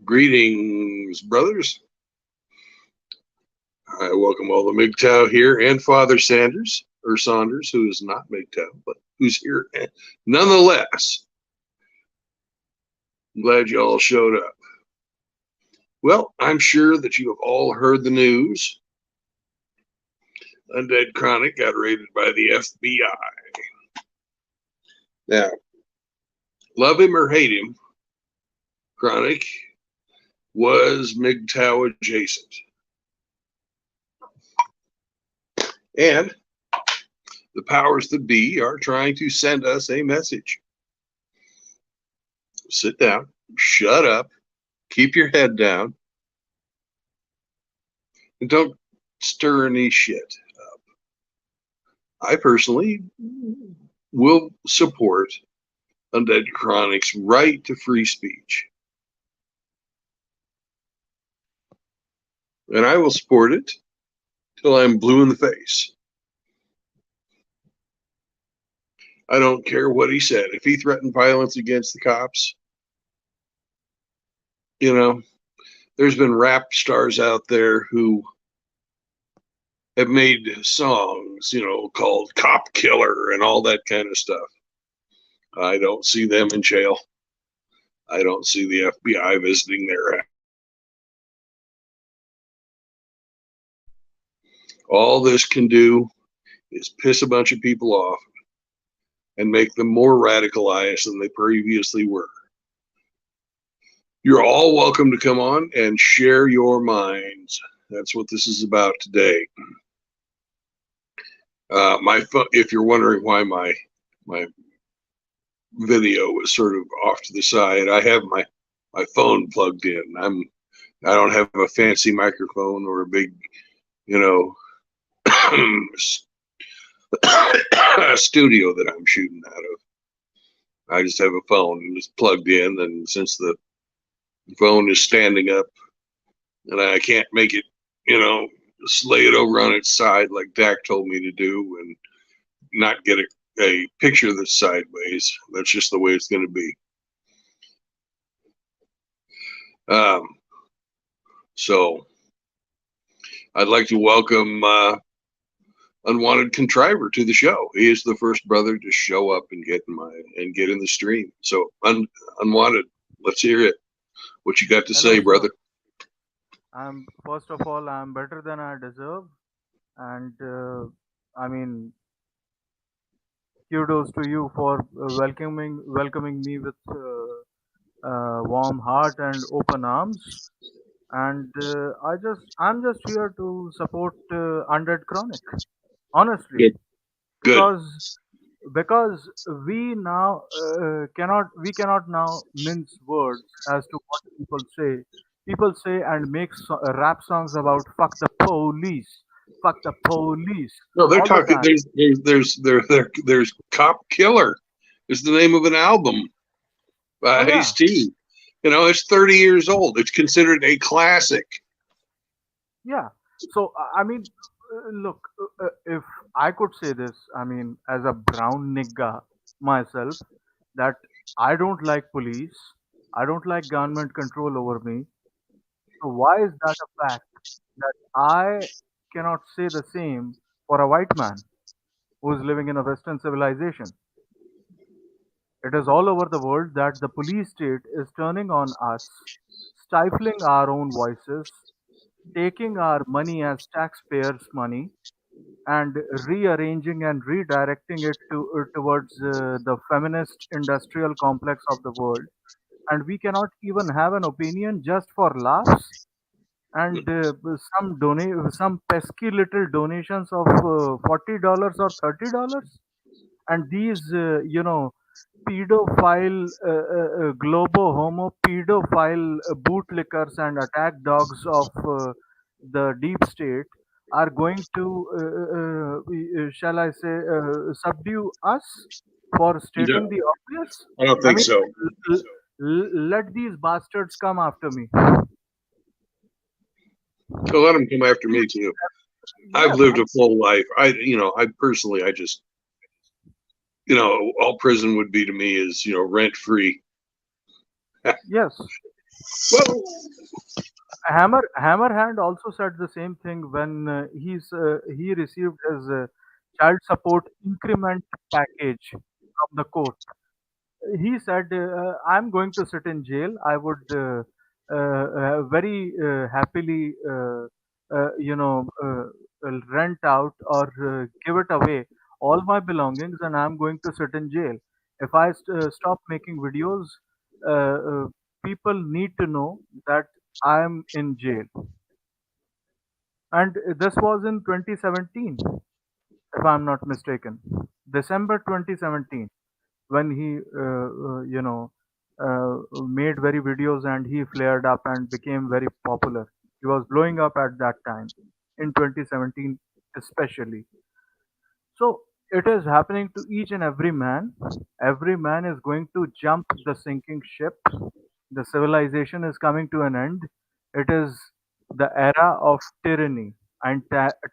Greetings, brothers. I welcome all the MGTOW here and Father Sanders, or Saunders, who is not MGTOW, but who's here nonetheless. I'm glad you all showed up. Well, I'm sure that you have all heard the news. Undead Chronic got raided by the FBI. Now, love him or hate him, Chronic was MGTOW adjacent. And the powers that be are trying to send us a message. Sit down, shut up, keep your head down, and don't stir any shit up. I personally will support Undead Chronic's right to free speech. And I will support it till I'm blue in the face. I don't care what he said. If he threatened violence against the cops, you know, there's been rap stars out there who have made songs, called Cop Killer and all that kind of stuff. I don't see them in jail. I don't see the FBI visiting their house. All this can do is piss a bunch of people off and make them more radicalized than they previously were. You're all welcome to come on and share your minds. That's what this is about today. If you're wondering why my video was sort of off to the side, I have my phone plugged in. I don't have a fancy microphone or a big, studio that I'm shooting out of. I just have a phone just plugged in, and since the phone is standing up and I can't make it, just lay it over on its side like Dak told me to do and not get a picture that's sideways. That's just the way it's going to be. So I'd like to welcome Unwanted Contriver to the show. He is the first brother to show up and get in the stream. So Unwanted, let's hear it. What you got to say, brother? First of all, I'm better than I deserve, and kudos to you for welcoming me with warm heart and open arms. And I'm just here to support Undead Chronic, honestly, Good. because we cannot now mince words as to what people say. People say and make rap songs about fuck the police No, they're all the talking. time. There's Cop Killer is the name of an album by Oh yeah, Ice-T. It's 30 years old. It's considered a classic. yeah. So look, if I could say this, as a brown nigga myself, that I don't like police, I don't like government control over me. So why is that a fact that I cannot say the same for a white man who is living in a Western civilization? It is all over the world that the police state is turning on us, stifling our own voices, taking our money as taxpayers' money, and rearranging and redirecting it towards the feminist industrial complex of the world. And we cannot even have an opinion just for laughs and some pesky little donations of $40 or $30, and these pedophile globo homo pedophile bootlickers and attack dogs of the deep state are going to shall I say subdue us for stating the obvious. I don't I think mean, so. let these bastards come after me. So let them come after me too. I've Yes, lived a full life. I personally, all prison would be to me is, rent free. yes. Well, Hammerhand also said the same thing when he received his child support increment package from the court. He said, "I'm going to sit in jail. I would very happily, rent out or give it away all my belongings, and I'm going to sit in jail. If I stop making videos, uh, uh, people need to know that I'm in jail." And this was in 2017, if I'm not mistaken, December 2017, when he made very videos and he flared up and became very popular. He was blowing up at that time in 2017 especially. So it is happening to each and every man. Every man is going to jump the sinking ship. The civilization is coming to an end. It is the era of tyranny and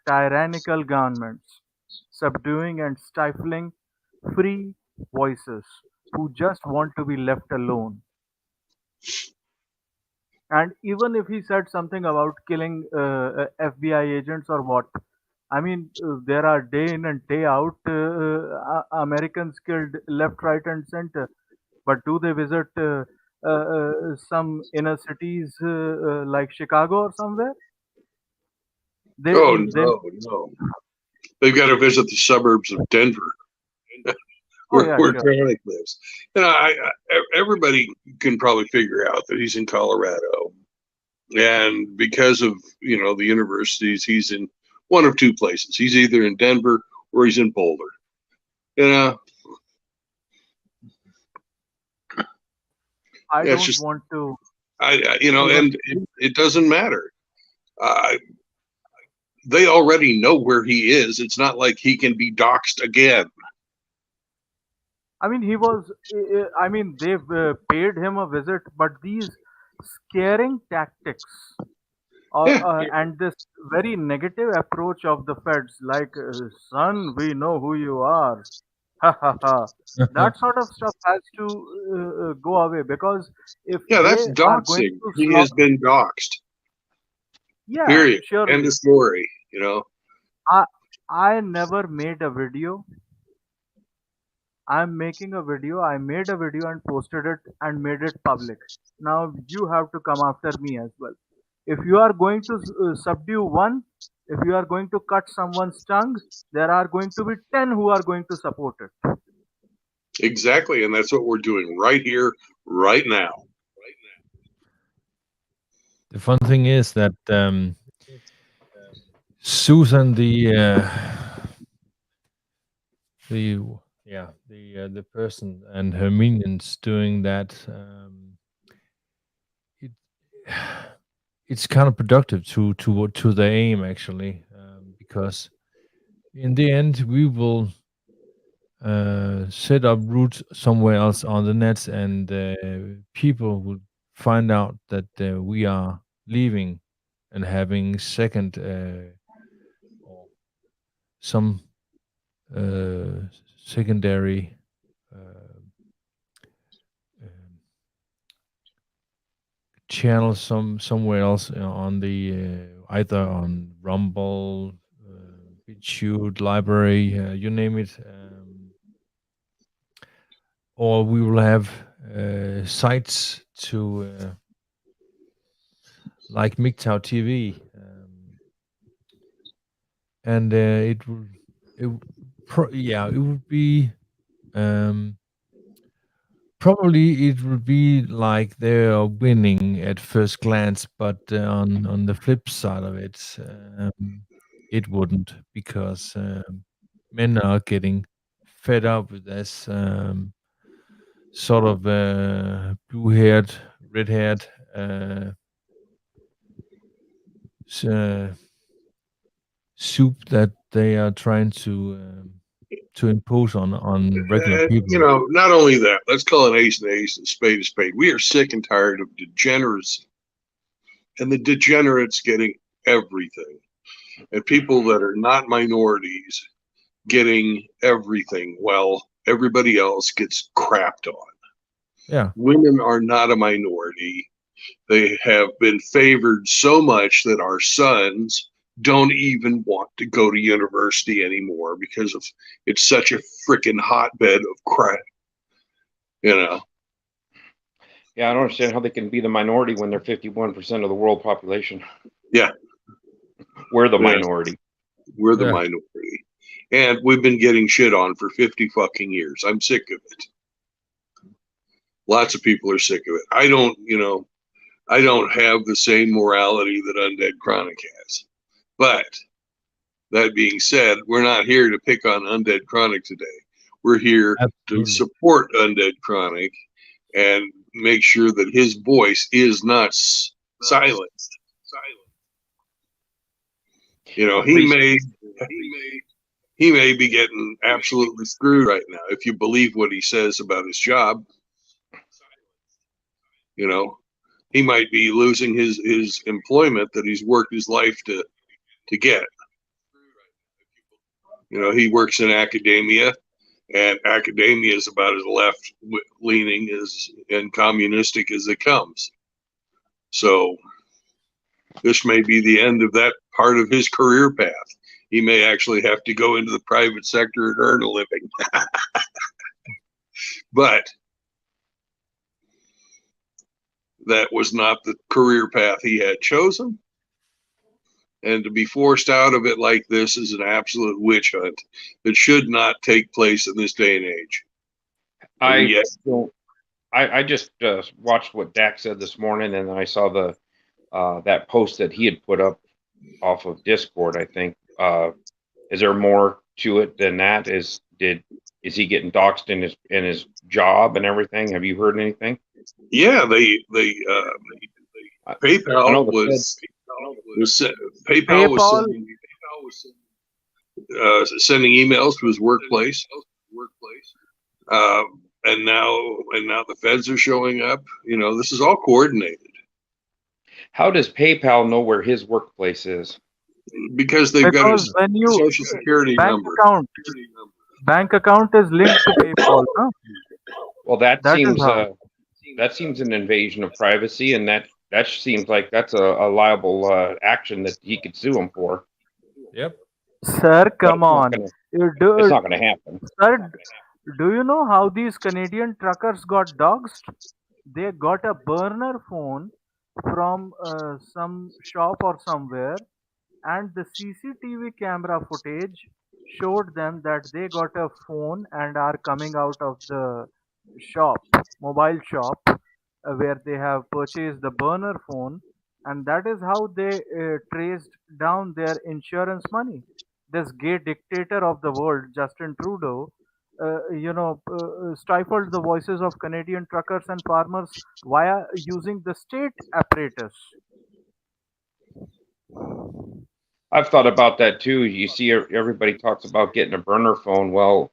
tyrannical governments subduing and stifling free voices who just want to be left alone. And even if he said something about killing FBI agents or what, I mean, there are day in and day out Americans killed left, right, and center. But do they visit some inner cities like Chicago or somewhere? oh They no, no. They've got to visit the suburbs of Denver, Oh yeah, where sure. Chronic lives. Everybody can probably figure out that he's in Colorado, and because of the universities, he's in one of two places. He's either in Denver or he's in Boulder. You know, I yeah, it's don't just want to even. and it doesn't matter. Uh, they already know where he is. It's not like he can be doxxed again. I mean, he was. I mean, they've paid him a visit, but these scaring tactics or Yeah, and this very negative approach of the feds, like, "Son, we know who you are," ha ha ha. That sort of stuff has to go away, because if yeah, they that's are going doxing. to He has slaughter, been doxxed. yeah, Period. End surely. of story. You know. I I never made a video. I'm making a video. I made a video and posted it and made it public. Now you have to come after me as well. If you are going to subdue one, if you are going to cut someone's tongue, there are going to be 10 who are going to support it. Exactly, and that's what we're doing right here, right now. The fun thing is that Susan, the the person and her minions doing that, it it's kind of productive to the aim actually, because in the end we will set up roots somewhere else on the net, and people will find out that we are leaving and having second or some secondary uh, um, channel somewhere else on the either on Rumble, BitChute, Library, you name it, or we will have sites to like MGTOW TV, and it would be um, probably it would be like they're winning at first glance, but on the flip side of it, it wouldn't, because men are getting fed up with this sort of blue-haired, red-haired s- uh, soup that they are trying to impose on regular And people. not only that, let's call an ace and spade a spade. We are sick and tired of degeneracy, and the degenerates getting everything, and people that are not minorities getting everything, while everybody else gets crapped on. Yeah, Women are not a minority. They have been favored so much that our sons don't even want to go to university anymore because of it's such a freaking hotbed of crap. You know. Yeah, I don't understand how they can be the minority when they're 51% of the world population. Yeah. We're the Yeah. minority. We're the minority. And we've been getting shit on for 50 fucking years. I'm sick of it. Lots of people are sick of it. I don't have the same morality that Undead Chronic has. But that being said, we're not here to pick on Undead Chronic today. We're here to support Undead Chronic and make sure that his voice is not silenced. You know, he may be getting absolutely screwed right now if you believe what he says about his job. You know, he might be losing his employment that he's worked his life to get. You know, he works in academia, and academia is about as left leaning and communistic as it comes. So this may be the end of that part of his career path. He may actually have to go into the private sector and earn a living. But that was not the career path he had chosen. And to be forced out of it like this is an absolute witch hunt that should not take place in this day and age. I just watched what Dak said this morning, and I saw the that post that he had put up off of Discord. I think is there more to it than that? Is he getting doxxed in his job and everything? Have you heard anything? Yeah, PayPal was sending emails to his workplace, and now the feds are showing up. You know, this is all coordinated. How does PayPal know where his workplace is? Because they've got a social security number. Bank account is linked to PayPal, no? Well, that seems an invasion of privacy, and that seems like that's a liable action that he could sue him for. Yep. Sir, come on. It's not going to happen. Sir, do you know how these Canadian truckers got doxxed? They got a burner phone from some shop or somewhere, and the CCTV camera footage showed them that they got a phone and are coming out of the shop, mobile shop, where they have purchased the burner phone, and that is how they traced down their insurance money. This gay dictator of the world, Justin Trudeau, stifled the voices of Canadian truckers and farmers via using the state apparatus. I've thought about that too. You see, everybody talks about getting a burner phone. Well,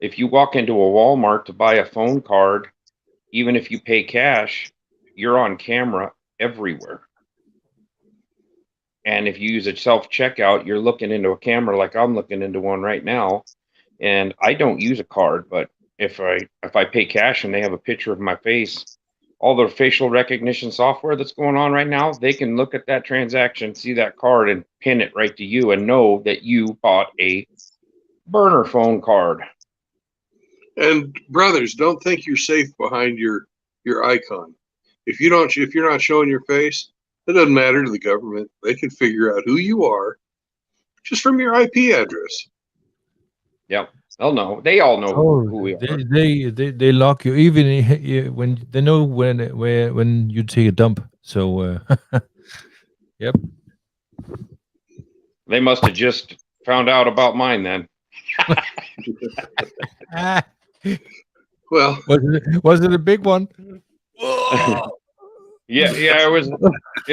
if you walk into a Walmart to buy a phone card, even if you pay cash, you're on camera everywhere. And if you use a self-checkout, you're looking into a camera like I'm looking into one right now. And I don't use a card, but if I pay cash and they have a picture of my face, all the facial recognition software that's going on right now, they can look at that transaction, see that card, and pin it right to you and know that you bought a burner phone card. And brothers, don't think you're safe behind your icon. If you're not showing your face, it doesn't matter to the government. They can figure out who you are just from your IP address. Yep. They'll know. They all know who we are. They lock you even when they know when you take a dump. So yep. They must have just found out about mine then. Well, was it a big one? Yeah, it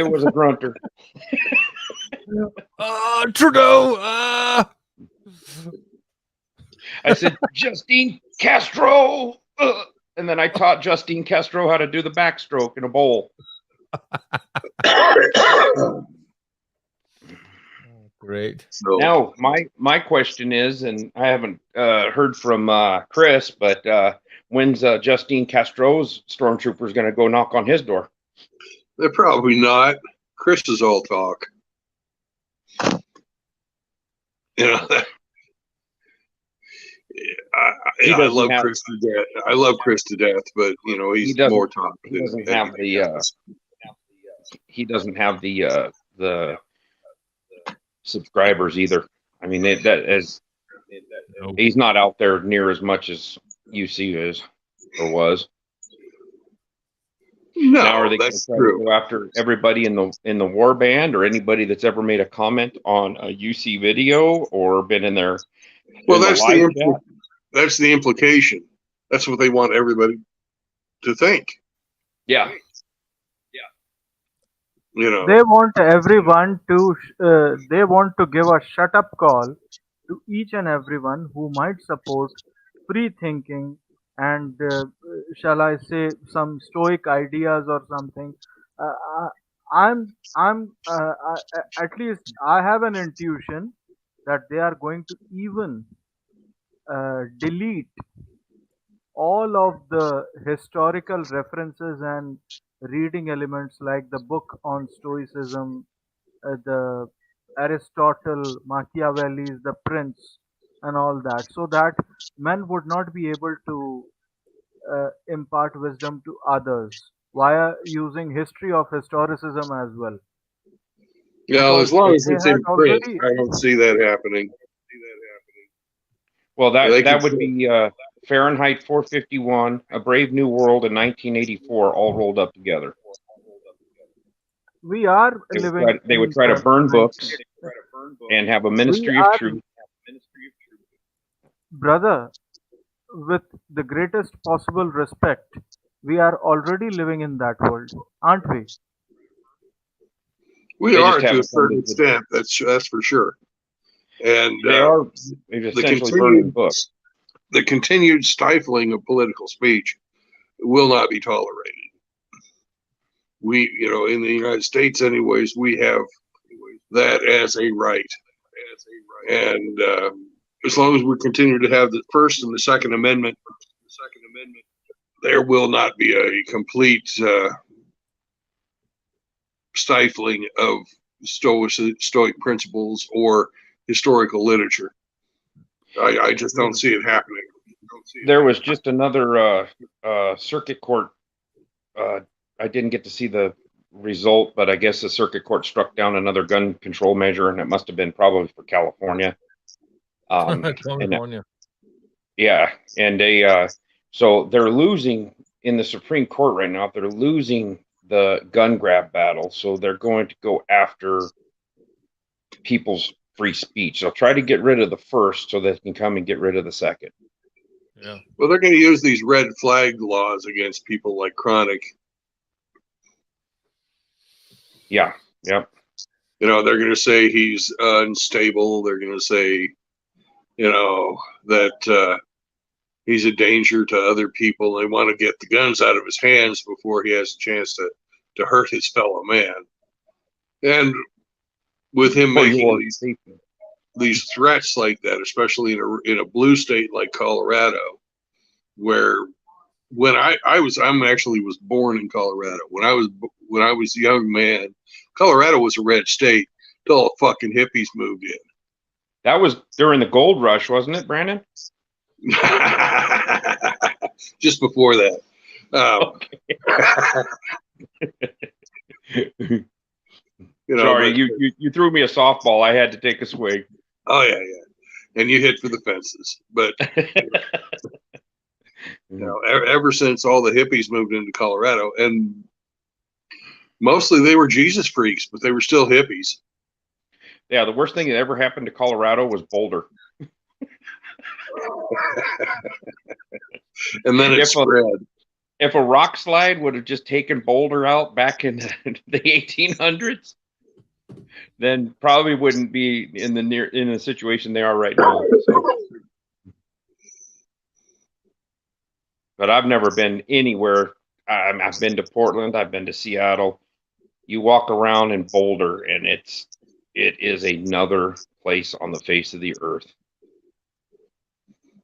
was a grunter. Trudeau. I said, Justine Castro. And then I taught Justine Castro how to do the backstroke in a bowl. Great. So, Now, my question is, and I haven't heard from Chris, but when's Justine Castro's stormtroopers going to go knock on his door? They're probably not. Chris is all talk. You know, I love Chris to death. I love Chris to death, but you know, he's more talk. He doesn't have the. He doesn't have the subscribers either. I mean, he's not out there near as much as UC is or was. No, now are they going to try to go after everybody in the war band or anybody that's ever made a comment on a UC video or been in there? Well, that's the implication. That's what they want everybody to think. Yeah. You know, They want everyone to they want to give a shut up call to each and everyone who might support free thinking and shall I say some stoic ideas or something. At least I have an intuition that they are going to even delete all of the historical references and reading elements like the book on stoicism, the Aristotle, Machiavelli's The Prince, and all that, so that men would not be able to impart wisdom to others via using history of historicism as well. yeah, as long as it's in print, already, I don't see that happening. Well, that would be Fahrenheit 451, A Brave New World, in 1984, all rolled up together. We are living. They would try to burn books and have a ministry of truth. Brother, with the greatest possible respect, we are already living in that world, aren't we? We are to a certain extent. That's for sure. And they are essentially burning books. The continued stifling of political speech will not be tolerated. We, you know, in the United States, anyways, we have that as a right, and as long as we continue to have the First and the Second Amendment, there will not be a complete stifling of Stoic principles or historical literature. I just don't see it happening. There was just another circuit court. I didn't get to see the result, but I guess the circuit court struck down another gun control measure, and it must have been probably for California. California. And they so they're losing in the Supreme Court right now. They're losing the gun grab battle, so they're going to go after people's free speech. They'll try to get rid of the first so they can come and get rid of the second. Yeah. Well, they're going to use these red flag laws against people like Chronic. Yeah. Yep. You know, they're going to say he's unstable. They're going to say, you know, that he's a danger to other people. They want to get the guns out of his hands before he has a chance to hurt his fellow man. And with him making these threats like that, especially in a blue state like Colorado, where when I actually was born in Colorado. When I was a young man, Colorado was a red state till the fucking hippies moved in. That was during the gold rush, wasn't it, Brandon? Just before that. You know, sorry, you threw me a softball. I had to take a swing. Oh yeah, and you hit for the fences. But you know, ever since all the hippies moved into Colorado, and mostly they were Jesus freaks, but they were still hippies. Yeah, the worst thing that ever happened to Colorado was Boulder. And then it spread. If a rock slide would have just taken Boulder out back in the 1800s, then probably wouldn't be in the situation they are right now. So. But I've never been anywhere. I've been to Portland. I've been to Seattle. You walk around in Boulder, and it is another place on the face of the earth.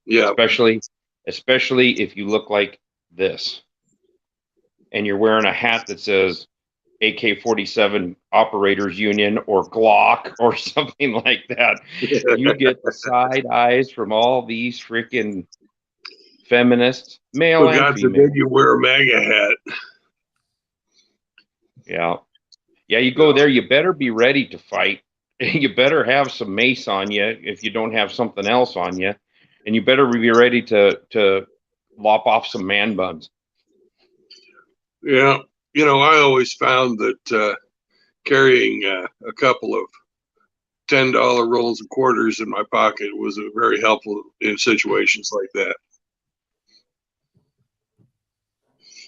Yeah. Especially if you look like this, and you're wearing a hat that says AK-47 Operators Union or Glock or something like that. You get the side eyes from all these freaking feminists, male Well, and God female. forbid you wear a MAGA hat. Yeah. Yeah, you go there, you better be ready to fight. You better have some mace on you if you don't have something else on you. And you better be ready to lop off some man buns. Yeah. You know, I always found that carrying a couple of $10 rolls of quarters in my pocket was very helpful in situations like that.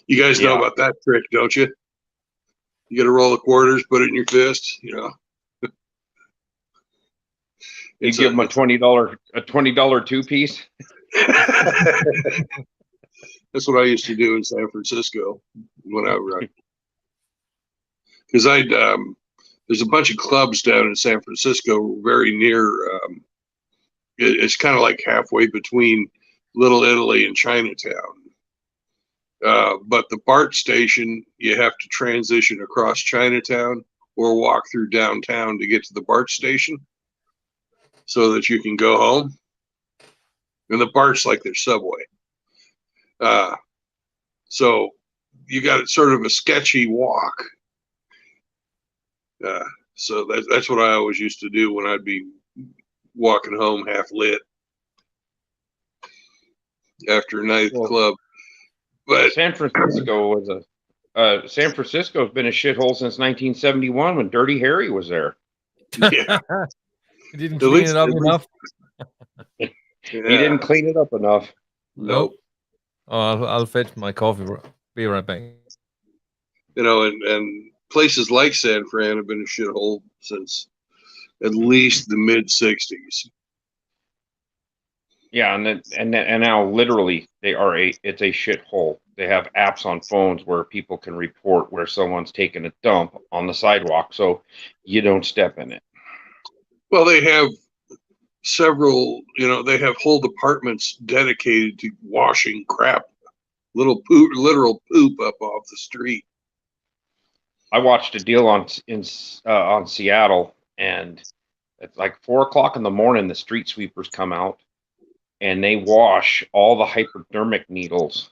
You guys know about that trick, don't you? You get a roll of quarters, put it in your fist, you know. You give them a $20 two-piece. That's what I used to do in San Francisco when I was, because there's a bunch of clubs down in San Francisco very near. It's kind of like halfway between Little Italy and Chinatown. But the BART station, you have to transition across Chinatown or walk through downtown to get to the BART station so that you can go home. And the BART's like their subway. So you got sort of a sketchy walk. So that's what I always used to do when I'd be walking home half lit after a night at the club. But San Francisco was San Francisco's been a shithole since 1971 when Dirty Harry was there. Yeah. He didn't clean it up enough. He didn't clean it up enough. Nope. Oh, I'll fetch my coffee. Be right back. You know, and places like San Fran have been a shithole since at least the mid '60s. Yeah, and now literally it's a shithole. They have apps on phones where people can report where someone's taking a dump on the sidewalk, so you don't step in it. Well, they have several, you know, they have whole departments dedicated to washing crap, literal poop up off the street. I watched a deal on Seattle, and it's like 4:00 in the morning. The street sweepers come out, and they wash all the hypodermic needles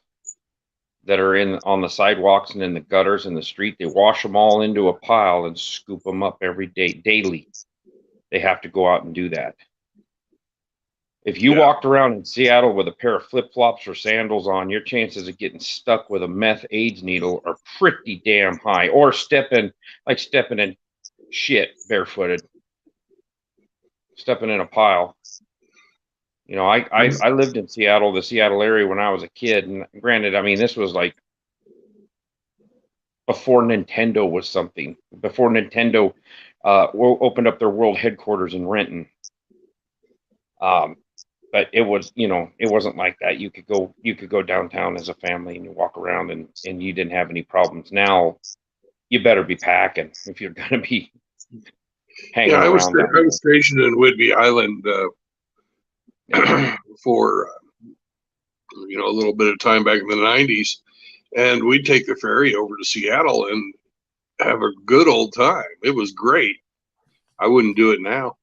that are on the sidewalks and in the gutters in the street. They wash them all into a pile and scoop them up every day, daily. They have to go out and do that. If you walked around in Seattle with a pair of flip-flops or sandals on, your chances of getting stuck with a meth AIDS needle are pretty damn high. Or stepping in shit barefooted. Stepping in a pile. You know, I lived in Seattle, the Seattle area, when I was a kid. And granted, I mean, this was like before Nintendo was something. Before Nintendo opened up their world headquarters in Renton. But it was, you know, it wasn't like that. You could go downtown as a family and you walk around and you didn't have any problems. Now you better be packing if you're going to be hanging around. I was stationed in Whidbey Island for you know, a little bit of time back in the '90s, and we'd take the ferry over to Seattle and have a good old time. It was great. I wouldn't do it now.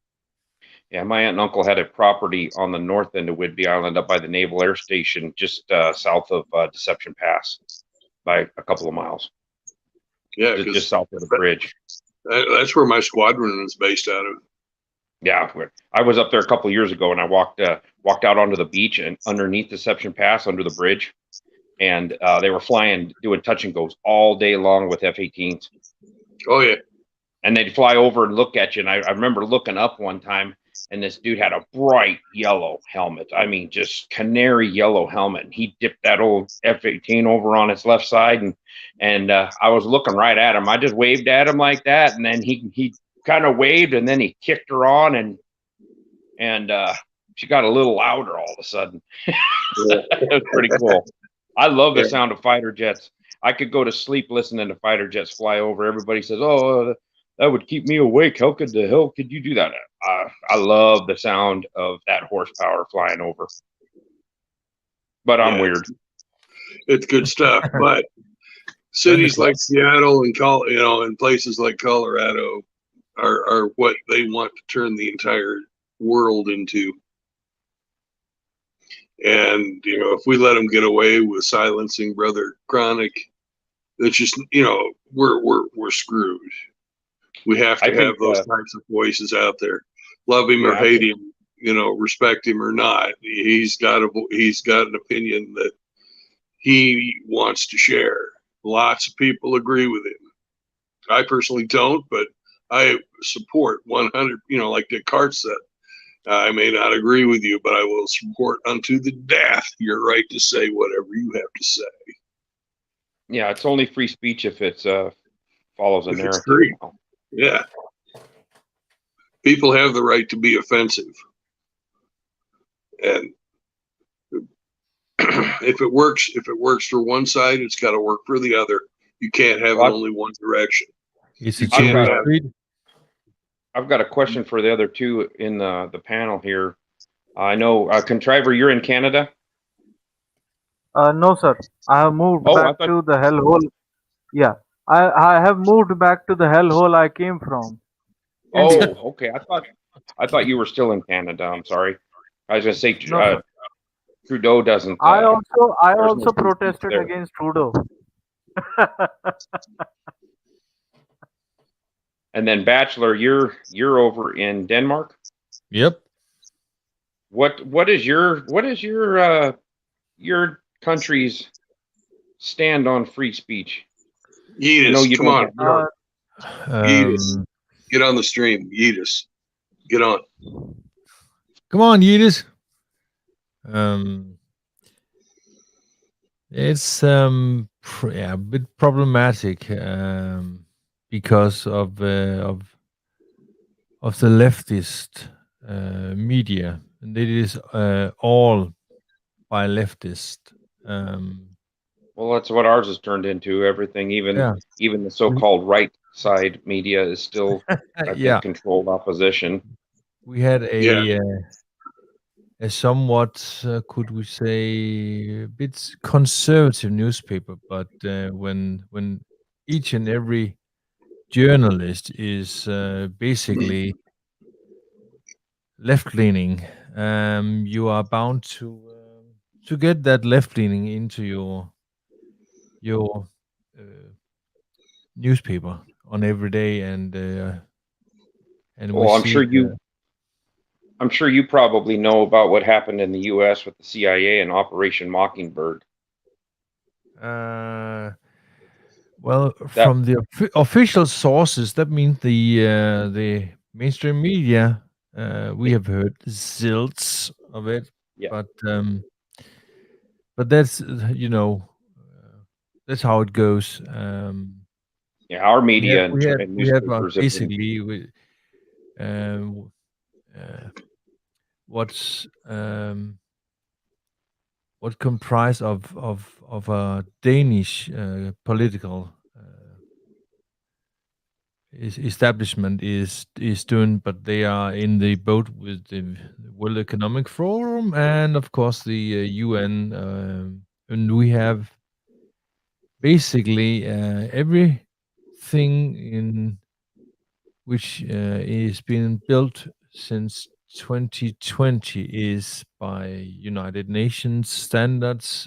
Yeah, my aunt and uncle had a property on the north end of Whidbey Island up by the Naval Air Station, just south of Deception Pass by a couple of miles. Yeah, just south of the bridge. That's where my squadron is based out of. Yeah, I was up there a couple of years ago, and I walked out onto the beach and underneath Deception Pass under the bridge, and they were doing touch and goes all day long with F-18s. Oh yeah. And they'd fly over and look at you. And I remember looking up one time, and this dude had a bright yellow helmet. I mean, just canary yellow helmet. And he dipped that old F-18 over on its left side. And I was looking right at him. I just waved at him like that. And then he kind of waved, and then he kicked her on, and she got a little louder all of a sudden. It was pretty cool. I love the sound of fighter jets. I could go to sleep listening to fighter jets fly over. Everybody says, "Oh, that would keep me awake. How could the hell could you do that?" I love the sound of that horsepower flying over. But I'm weird. It's good stuff. But cities like Seattle and and places like Colorado are what they want to turn the entire world into. And if we let them get away with silencing Brother Chronic, it's just we're screwed. We have to have those types of voices out there. Love him or hate him, respect him or not. He's got an opinion that he wants to share. Lots of people agree with him. I personally don't, but I support 100. Like Descartes said, I may not agree with you, but I will support unto the death your right to say whatever you have to say. Yeah, it's only free speech if it follows a narrative. Yeah. People have the right to be offensive. And if it works for one side, it's got to work for the other. You can't have it only one direction. I've got a question for the other two in the panel here. I know, Contriver, you're in Canada? No, sir. I have moved back to the hellhole. Yeah, I have moved back to the hellhole I came from. India. Oh, okay. I thought you were still in Canada. I'm sorry. I was going to say Trudeau doesn't. I also protested against Trudeau. And then Bachelor, you're over in Denmark. Yep. What is your country's stand on free speech? Yeetus, come on. Yeetus, get on the stream. Yeetus, get on. Come on, Yeetus. It's a bit problematic because of the leftist media, and it is all by leftist. Well, that's what ours has turned into. Everything, even the so-called right side media is still, I think, controlled opposition. We had a somewhat, could we say, a bit conservative newspaper, but when each and every journalist is basically left-leaning, you are bound to get that left-leaning into your newspaper on every day, and well, I'm sure you probably know about what happened in the U.S. with the CIA and Operation Mockingbird. Well, from the official sources, that means the mainstream media. We have heard zilts of it, but that's that's how it goes. Our media we have newspapers basically what comprise of a Danish political establishment is doing, but they are in the boat with the World Economic Forum and of course the UN, and we have basically everything in which is being built since 2020 is by United Nations standards,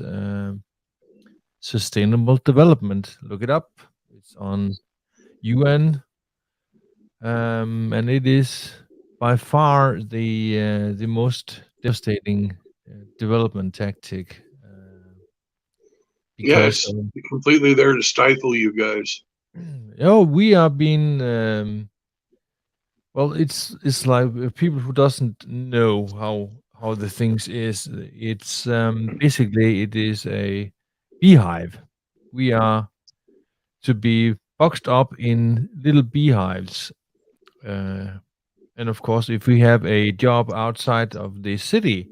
sustainable development. Look it up. It's on UN, and it is by far the most devastating development tactic. Because it's completely there to stifle you guys. We are being. Well, it's like people who doesn't know how the things is. It's basically it is a beehive. We are to be boxed up in little beehives, and of course, if we have a job outside of the city,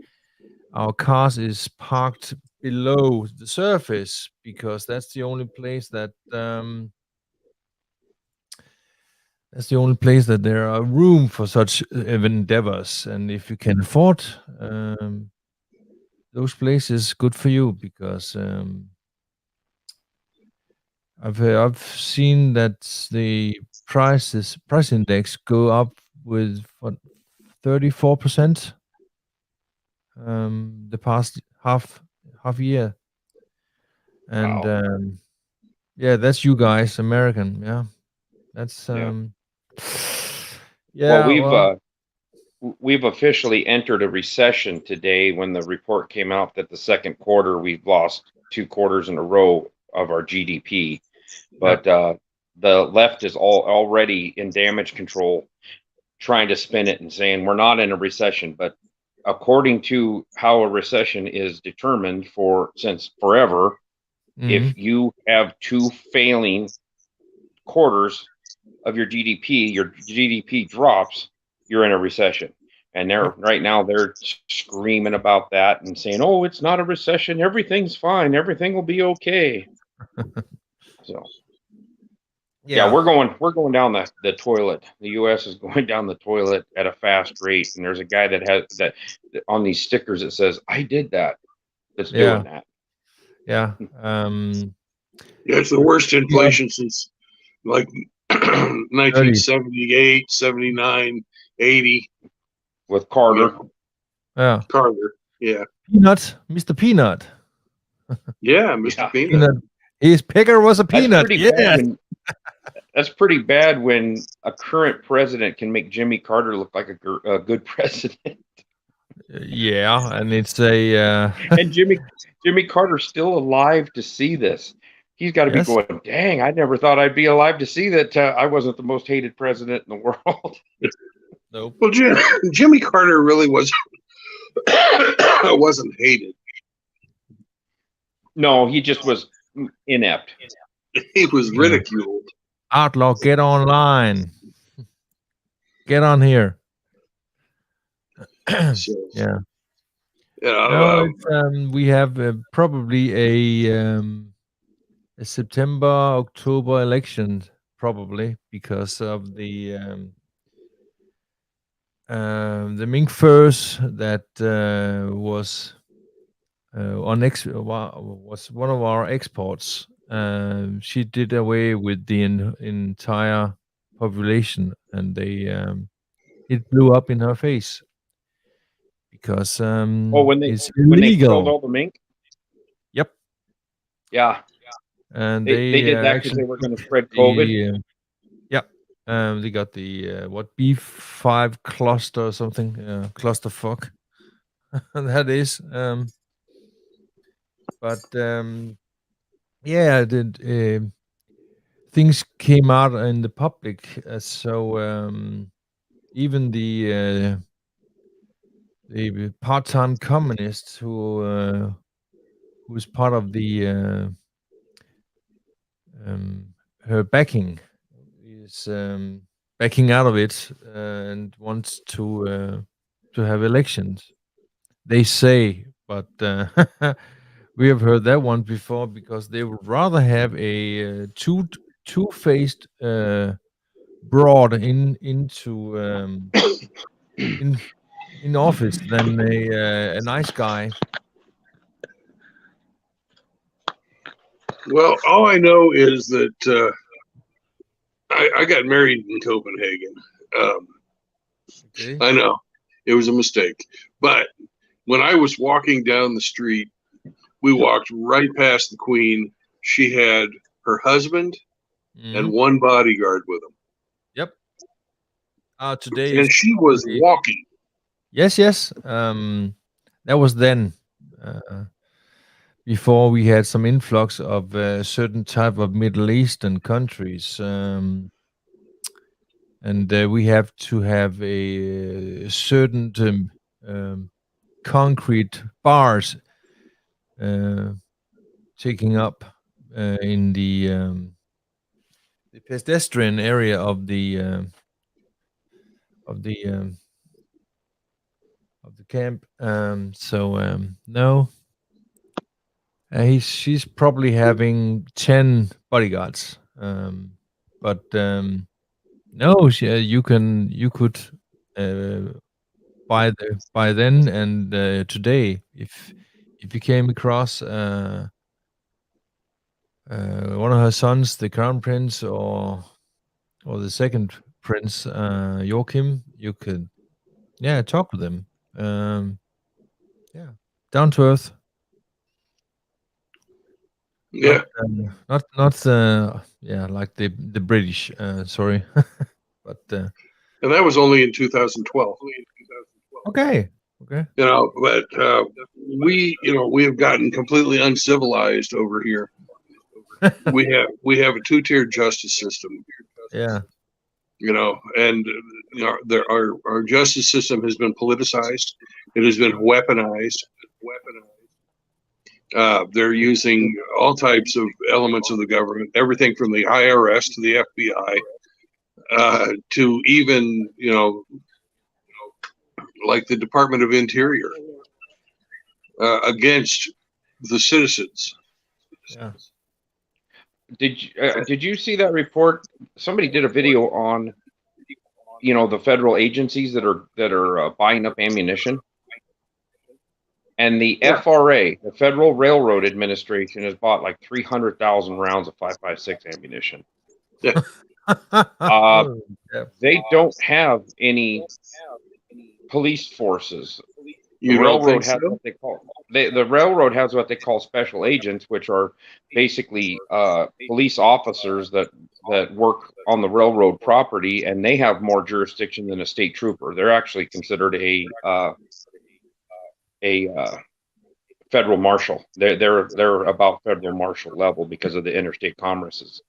our cars is parked below the surface because that's the only place that. That's the only place that there are room for such endeavors, and if you can afford those places, good for you, because I've seen that the price index go up with what 34% the past half year, and Wow. yeah, that's you guys, American, yeah, that's Yeah. Well, yeah, well, we've officially entered a recession today when the report came out that the second quarter we've lost 2 quarters in a row of our GDP. yeah, But the left is already in damage control, trying to spin it and saying we're not in a recession. But according to how a recession is determined since forever, mhm, if you have two failing quarters of your GDP drops, you're in a recession. And yep. they're screaming about that and saying, "Oh, it's not a recession. Everything's fine. Everything will be okay." So yeah, Yeah, we're going down the toilet. The U.S. is going down the toilet at a fast rate. And there's a guy that has that on these stickers that says, "I did that." That's yeah, doing that. yeah, Yeah, it's the worst yeah, inflation since like 30, 1978, 79, 80. With You Carter. know, yeah. Carter. Yeah. Peanut, Mr. Peanut. Yeah, Mr. Yeah, Peanut. Peanut. His picker was a that's peanut. pretty bad Yes. when that's pretty bad when a current president can make Jimmy Carter look like a good president. Yeah, and it's a And Jimmy Carter's still alive to see this. He's got to be yes. going, dang, I never thought I'd be alive to see that I wasn't the most hated president in the world. Nope. Well, Jimmy Carter really wasn't hated. No, he just was inept. He was Yeah. ridiculed. Outlaw, get online. Get on here. So, Yeah. you know, No, it's, we have probably a September October election probably because of the mink furs that was was one of our exports. She did away with the entire population, and it blew up in her face because Oh, it's when they killed illegal. all the mink, Yep, yeah, and they they did that because actually they were took going to spread COVID. the yeah. They got the what B5 cluster or something, clusterfuck that is. But yeah, things came out in the public, so even the part-time communist who's part of the her backing is backing out of it and wants to have elections. They say, but we have heard that one before because they would rather have a two-faced broad into in in office than a nice guy. well, all I know is that I got married in Copenhagen. Um, Okay. I know it was a mistake, but when I was walking down the street, we walked right past the Queen. She had her husband and Mhm. one bodyguard with him, Yep. Today is and she was probably walking. yes, yes. That was then. Before we had some influx of certain type of Middle Eastern countries, and we have to have a certain concrete bars uh, taking up in the pedestrian area of the um, of the camp. So no, she's probably having 10 bodyguards. But no, you could uh, by then and today if you came across one of her sons, the crown prince, or the second prince, Joachim, you could talk with him. Yeah, down to earth. Yeah, Not like the British. Sorry, but and that was only in 2012. okay. But we have gotten completely uncivilized over here. We have a two-tiered justice system. Yeah. And our justice system has been politicized. It has been weaponized. They're using all types of elements of the government, everything from the IRS to the FBI, to even, like the Department of Interior, against the citizens. Yeah. Did you see that report? Somebody did a video on the federal agencies that are buying up ammunition, and the FRA, the Federal Railroad Administration, has bought like 300,000 rounds of 5.56 ammunition. Yeah. They don't have any police forces. You The don't railroad think has so? what they call the railroad has what they call special agents, which are basically police officers that work on the railroad property, and they have more jurisdiction than a state trooper. They're actually considered a federal marshal. They're about federal marshal level because of the interstate commerces.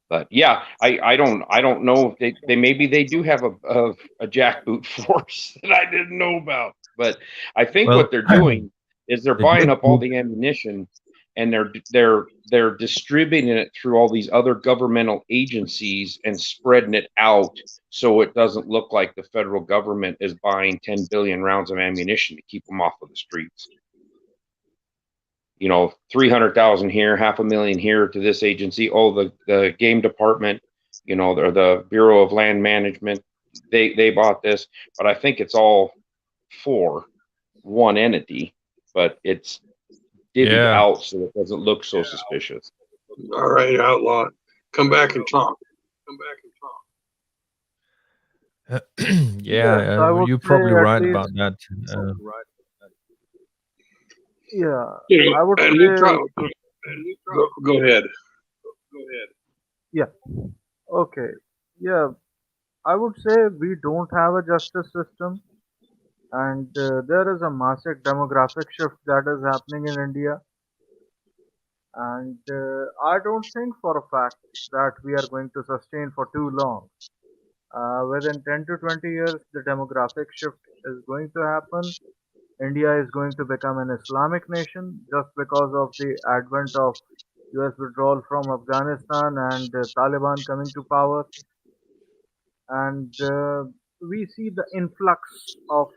But yeah, I don't know if they maybe they do have a jackboot force that I didn't know about. But I think Well, what they're doing is they're the buying up all jackboot- the ammunition, and they're distributing it through all these other governmental agencies and spreading it out so it doesn't look like the federal government is buying 10 billion rounds of ammunition to keep them off of the streets. 300,000 here, 500,000 here to this agency. Oh, the game department, or the Bureau of Land Management, they bought this, but I think it's all for one entity, but it's divvied out so it doesn't look so suspicious. All right, outlaw, come back and talk. Yes, I would you're say probably at right least, about that. yeah, You I would and we say, go ahead. yeah, okay, yeah, I would say we don't have a justice system, and there is a massive demographic shift that is happening in India, and I don't think for a fact that we are going to sustain for too long. Within 10 to 20 years, the demographic shift is going to happen. India is going to become an Islamic nation just because of the advent of US withdrawal from Afghanistan and Taliban coming to power. And we see the influx of,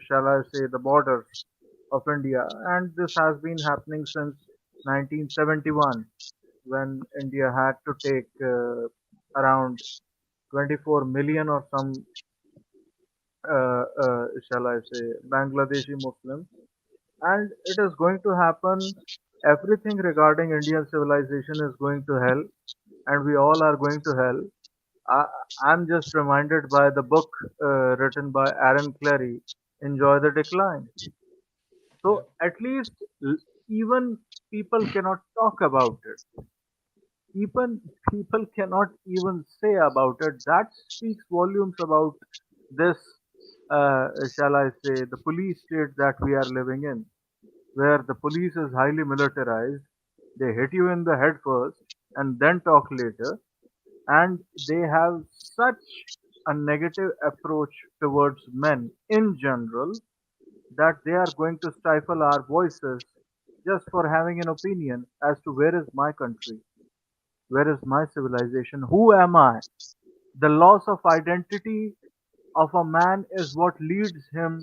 shall I say, the borders of India. And this has been happening since 1971 when India had to take around 24 million or some, shall I say, Bangladeshi Muslims. And it is going to happen. Everything regarding Indian civilization is going to hell, and we all are going to hell. I, I'm just reminded by the book written by Aaron Clary, Enjoy the Decline. So at least even people cannot talk about it. Even people cannot even say about it. That speaks volumes about this, shall I say, the police state that we are living in, where the police is highly militarized. They hit you in the head first and then talk later, and they have such a negative approach towards men in general that they are going to stifle our voices just for having an opinion as to where is my country, where is my civilization, who am I. The loss of identity of a man is what leads him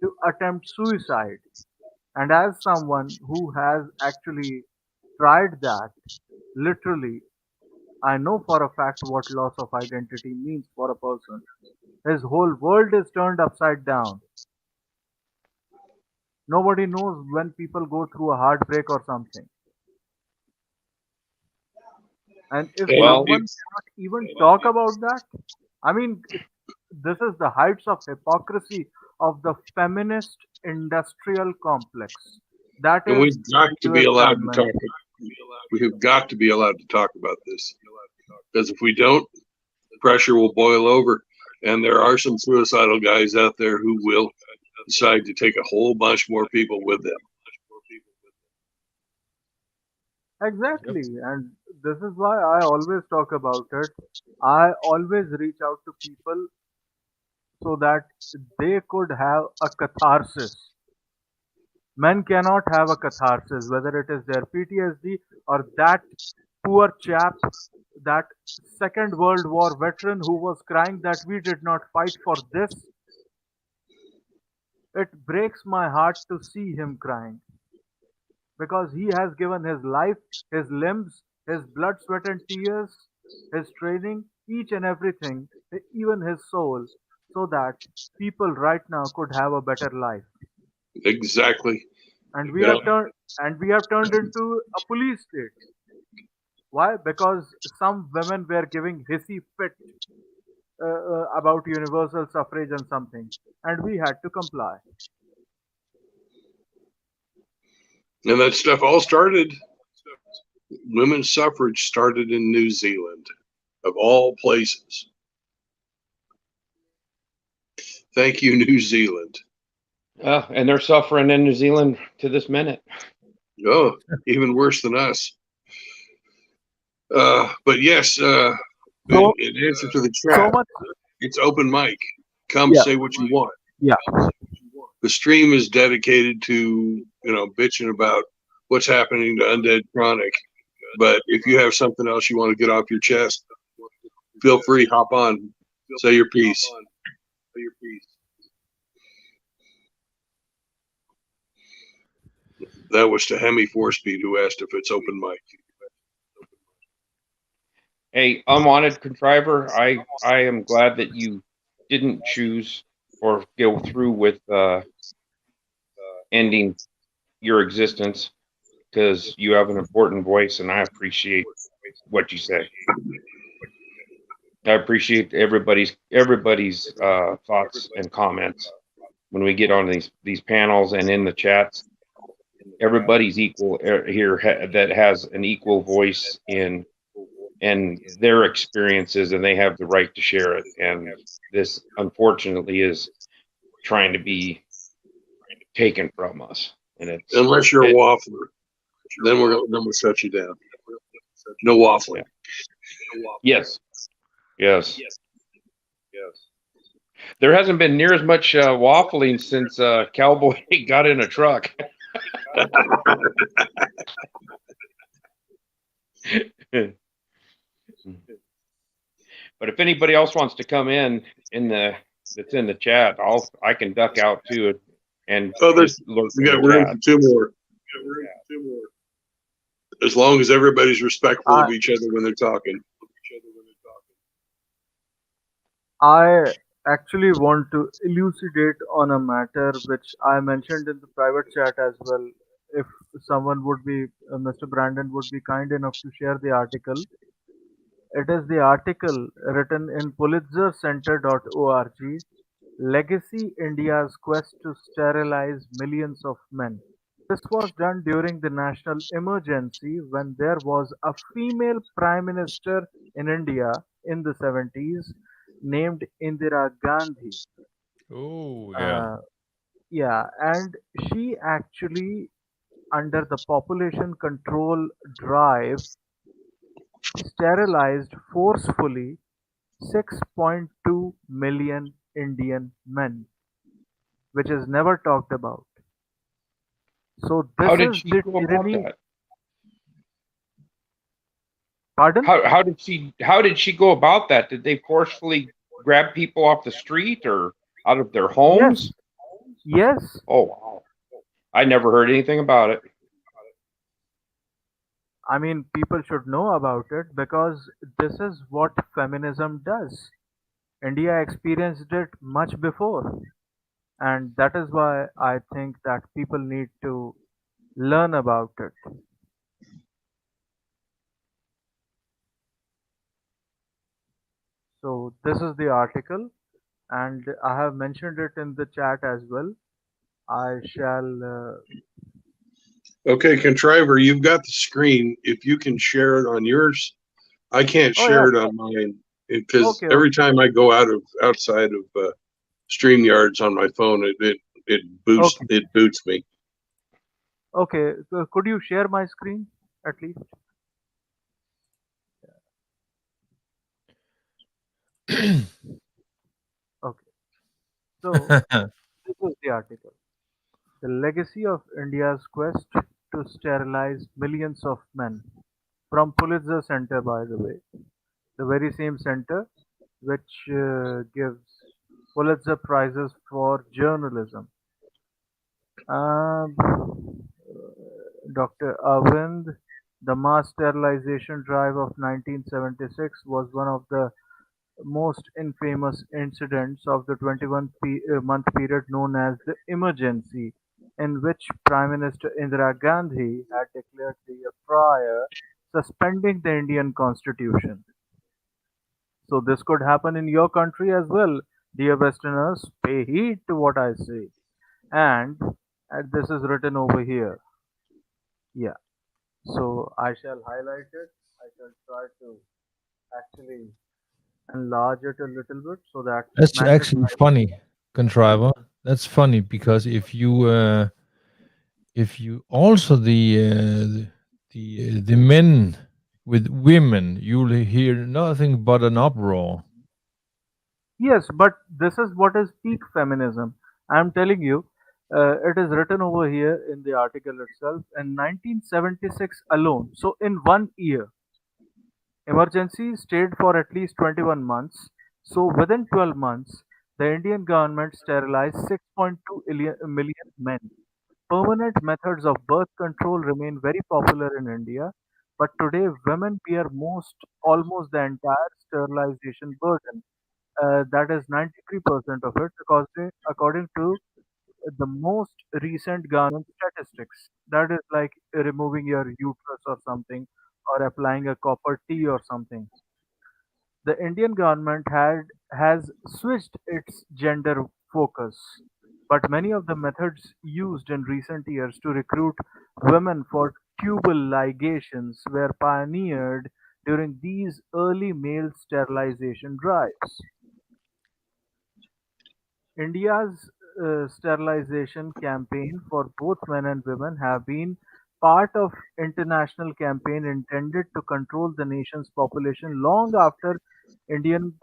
to attempt suicide. And as someone who has actually tried that, literally, I know for a fact what loss of identity means for a person. His whole world is turned upside down. Nobody knows when people go through a heartbreak or something. And if And Well, someone cannot even talk about that, I mean, this is the heights of hypocrisy of the feminist industrial complex. That and is we've got the to be US allowed to government. talk. We have got to be allowed to talk about this, because if we don't, pressure will boil over. And there are some suicidal guys out there who will decide to take a whole bunch more people with them. Yep. Exactly. And this is why I always talk about it. I always reach out to people so that they could have a catharsis. Men cannot have a catharsis, whether it is their PTSD or that poor chap, that Second World War veteran who was crying that we did not fight for this. It breaks my heart to see him crying because he has given his life, his limbs, his blood, sweat, and tears, his training, each and everything, even his soul, so that people right now could have a better life. Exactly. And we You know, have turned into a police state. Why? Because some women were giving hissy fit about universal suffrage and something, and we had to comply. and that stuff all started, women's suffrage started in New Zealand, of all places. Thank you, New Zealand. and they're suffering in New Zealand to this minute. Oh, even worse than us. But yes, So, in answer to the so chat, much. it's open mic. Come Yeah, say what you want. yeah. The stream is dedicated to, bitching about what's happening to Undead Chronic. But if you have something else you want to get off your chest, feel free, hop on, say your piece. That was to Hemi Four-Speed, who asked if it's open mic. Hey, unwanted contriver, I am glad that you didn't choose or go through with ending your existence, because you have an important voice and I appreciate what you say. I appreciate everybody's thoughts and comments when we get on these panels and in the chats. Everybody's equal here that has an equal voice in and their experiences, and they have the right to share it. And this, unfortunately, is trying to be taken from us. And it's Unless you're a waffler, then we'll shut you down. No waffling. Yes. There hasn't been near as much waffling since Cowboy got in a truck. But if anybody else wants to come that's in the chat, I can duck out to it and just lurk We in got the room chat. for two more. As long as everybody's respectful of each other when they're talking. I actually want to elucidate on a matter which I mentioned in the private chat as well. If someone would be, Mr. Brandon would be kind enough to share the article. It is the article written in pulitzercenter.org, Legacy India's Quest to Sterilize Millions of Men. This was done during the national emergency when there was a female prime minister in India in the 70s named Indira Gandhi. Oh, yeah. Uh, yeah, and she actually, under the population control drive, sterilized forcefully 6.2 million Indian men, which is never talked about. So How this did is she the go about tyranny. that? Pardon? How did she go about that? Did they forcefully grab people off the street or out of their homes? Yes, yes. Oh wow. I never heard anything about it. I mean, people should know about it because this is what feminism does. India experienced it much before, and that is why I think that people need to learn about it. So this is the article, and I have mentioned it in the chat as well. I shall. Okay, contriver, you've got the screen. If you can share it on yours, I can't Oh yeah. share it on mine because Okay. every Okay. time I go outside of StreamYards on my phone, Okay. it boots me. Okay. Could you share my screen at least? Okay. So this is the article. The legacy of India's quest to sterilize millions of men. From Pulitzer Center, by the way. The very same center which gives Pulitzer Prizes for journalism. Dr. Arvind, the mass sterilization drive of 1976 was one of the most infamous incidents of the 21-month period known as the emergency, in which Prime Minister Indira Gandhi had declared the year prior suspending the Indian constitution. So this could happen in your country as well. Dear Westerners, pay heed to what I say. And this is written over here. Yeah. So I shall highlight it. I shall try to actually enlarge it a little bit so that it That's actually magnifies. funny, contriver. That's funny because if you also the men with women, you'll hear nothing but an uproar. Yes, but this is what is peak feminism. I'm telling you, it is written over here in the article itself. In 1976 alone, so in 1 year, emergency stayed for at least 21 months. So within 12 months, the Indian government sterilized 6.2 million men. Permanent methods of birth control remain very popular in India, but today women bear almost the entire sterilization burden. That is 93% of it, because according to the most recent government statistics. That is like removing your uterus or something, or applying a copper T or something. The Indian government has switched its gender focus, but many of the methods used in recent years to recruit women for tubal ligations were pioneered during these early male sterilization drives. India's sterilization campaign for both men and women have been part of international campaign intended to control the nation's population long after Indian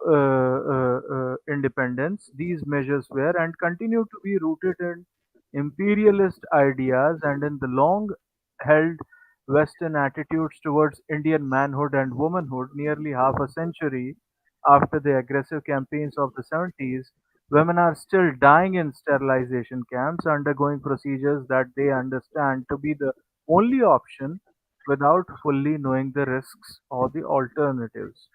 independence. These measures were and continue to be rooted in imperialist ideas and in the long held Western attitudes towards Indian manhood and womanhood. Nearly half a century after the aggressive campaigns of the 70s, women are still dying in sterilization camps, undergoing procedures that they understand to be the only option without fully knowing the risks or the alternatives.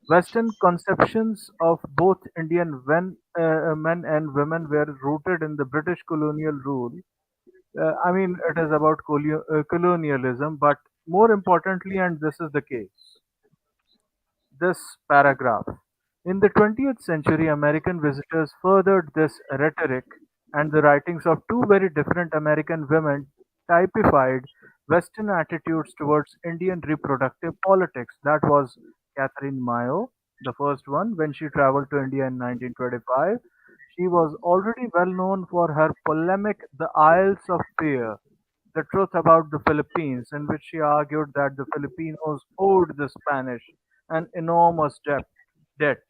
Western conceptions of both Indian men and women were rooted in the British colonial rule. I mean, it is about colonialism, but more importantly, and this is the case, this paragraph. In the 20th century, American visitors furthered this rhetoric, and the writings of two very different American women typified Western attitudes towards Indian reproductive politics. That was Catherine Mayo, the first one, when she traveled to India in 1925. She was already well known for her polemic The Isles of Fear, the truth about the Philippines, in which she argued that the Filipinos owed the Spanish an enormous debt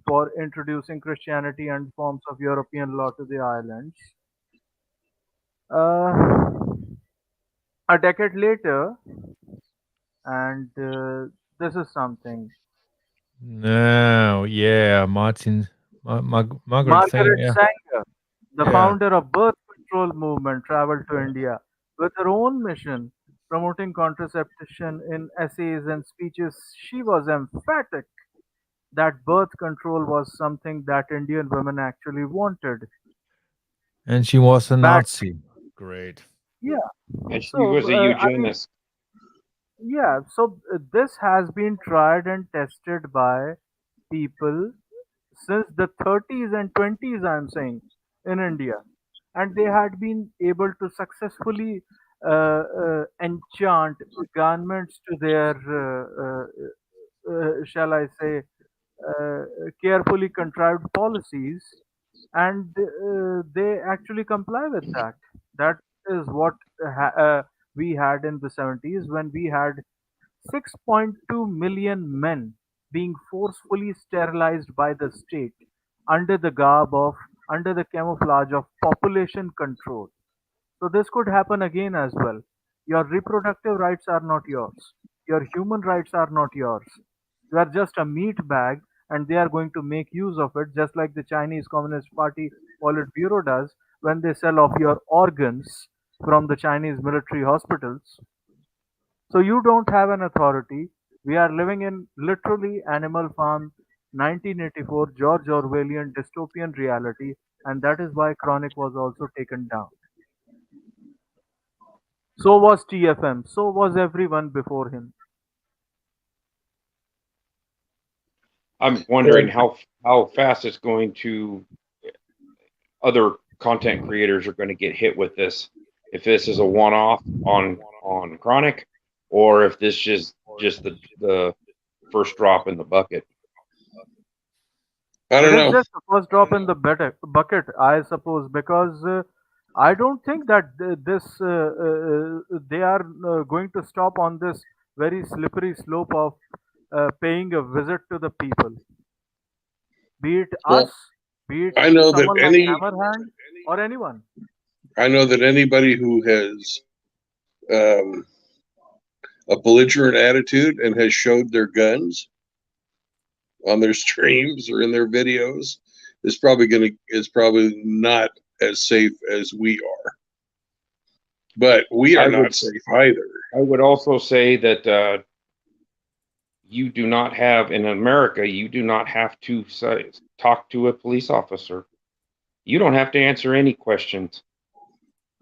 for introducing Christianity and forms of European law to the islands. Uh, a decade later, and this is something. No, yeah, Martin, Margaret thing, Margaret yeah, Sanger, the yeah, founder of birth control movement, traveled to India with her own mission, promoting contraception in essays and speeches. She was emphatic that birth control was something that Indian women actually wanted. and she was a Back, Nazi. Great. yeah. And she So, was a I mean, eugenist. yeah. So this has been tried and tested by people since the 30s and 20s, I'm saying, in India. And they had been able to successfully enchant governments to their, shall I say, uh, carefully contrived policies, and they actually comply with that. That is what we had in the 70s, when we had 6.2 million men being forcefully sterilized by the state under the under the camouflage of population control. So this could happen again as well. Your reproductive rights are not yours. Your human rights are not yours. You are just a meat bag, and they are going to make use of it, just like the Chinese Communist Party Politburo does when they sell off your organs from the Chinese military hospitals. So you don't have an authority. We are living in literally Animal Farm 1984 George Orwellian dystopian reality, and that is why Chronic was also taken down. So was TFM, so was everyone before him. I'm wondering how fast it's going to other content creators are going to get hit with this. If this is a one-off on Chronic, or if this is just the first drop in the bucket. I don't It is know. just the first drop in the bucket, I suppose, because I don't think that they are going to stop on this very slippery slope of paying a visit to the people, be it us, Well, be it I know that someone like Hammerhand, or anyone. anybody who has um, a belligerent attitude and has showed their guns on their streams or in their videos is probably not as safe as we are. But we are not safe either. I would also say that you do not have, in America, you do not have to talk to a police officer. You don't have to answer any questions.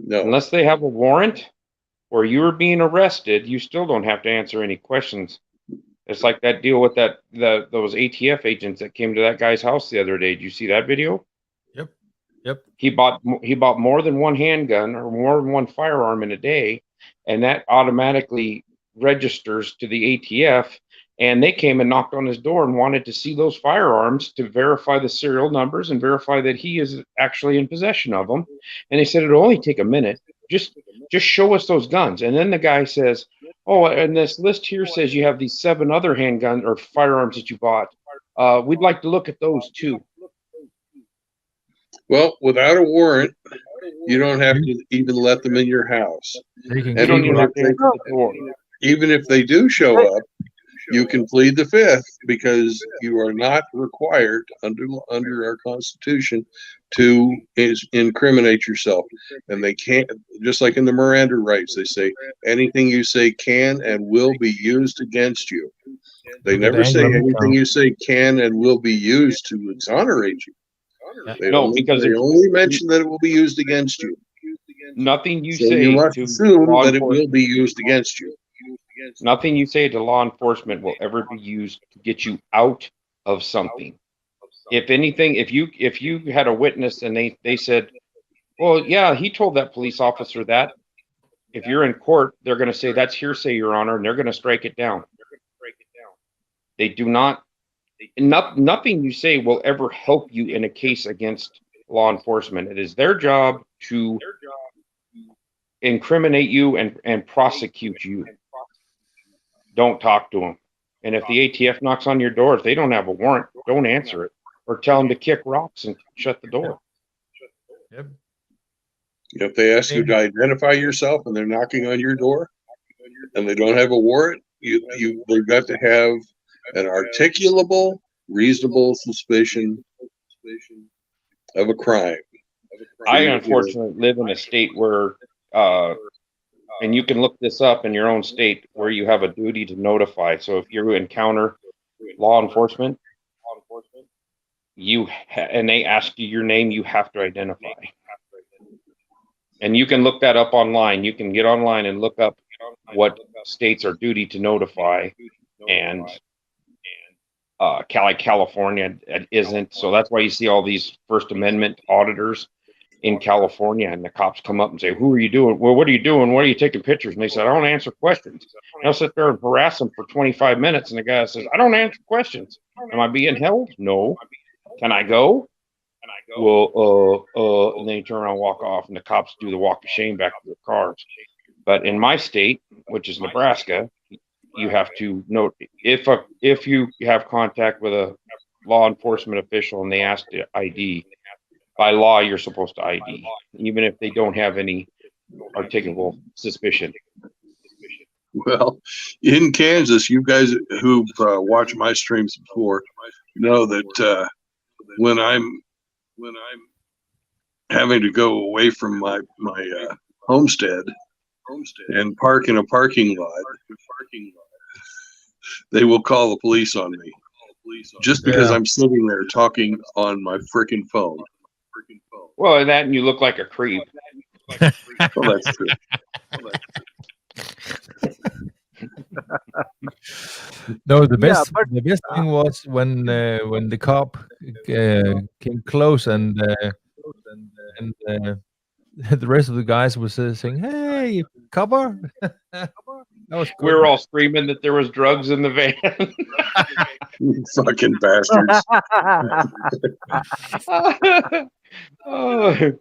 No. Unless they have a warrant or you're being arrested, you still don't have to answer any questions. It's like that deal with those ATF agents that came to that guy's house the other day. Did you see that video? Yep. He bought more than one handgun or more than one firearm in a day, and that automatically registers to the ATF. And they came and knocked on his door and wanted to see those firearms to verify the serial numbers and verify that he is actually in possession of them. And they said it'll only take a minute. Just show us those guns. And then the guy says, "Oh, and this list here says you have these 7 other handguns or firearms that you bought. We'd like to look at those too." Well, without a warrant, you don't have to even let them in your house. They can You don't even have keep to answer the door. Even if they do show up, you can plead the fifth because you are not required under our Constitution to incriminate yourself. And they can't, just like in the Miranda rights, they say anything you say can and will be used against you. They never say anything you say can and will be used to exonerate you. They only mention that it will be used against you. Nothing you So say you must to assume law that it will enforcement, be used against you. nothing you say to law enforcement will ever be used to get you out of something. If anything, if you had a witness and they said, "Well, yeah, he told that police officer that," if you're in court, they're going to say that's hearsay, Your Honor, and they're going to strike it down. They do not. Nothing you say will ever help you in a case against law enforcement. It is their job to incriminate you and prosecute you. Don't talk to them. And if the ATF knocks on your door, if they don't have a warrant, don't answer it, or tell them to kick rocks and shut the door. Yep. If they ask you to identify yourself and they're knocking on your door and they don't have a warrant, they've got to have an articulable, reasonable suspicion of a crime. I unfortunately live in a state where, and you can look this up in your own state, where you have a duty to notify. So if you encounter law enforcement, and they ask you your name, you have to identify. And you can look that up online. You can get online and look up what states are duty to notify. And California it isn't. So that's why you see all these First Amendment auditors in California, and the cops come up and say, "Who are you doing? Well, what are you doing? Why are you taking pictures?" And they said, "I don't answer questions." And I'll sit there and harass them for 25 minutes, and the guy says, "I don't answer questions. Am I being held? No. Can I go? Well, and then you turn around and walk off, and the cops do the walk of shame back to their cars. But in my state, which is Nebraska, you have to note if you have contact with a law enforcement official and they ask the ID, by law you're supposed to ID, even if they don't have any articulable suspicion. Well, in Kansas, you guys who've watched my streams before know that when I'm having to go away from my homestead and park in a parking lot, they will call the police on me just because I'm sitting there talking on my freaking phone. Well, that and you look like a creep. Well, that's true. No, the Yeah, best but the best thing was when the cop came close and the rest of the guys was saying, "Hey, copper." That was We were all screaming that there was drugs in the van. You fucking bastards. Oh.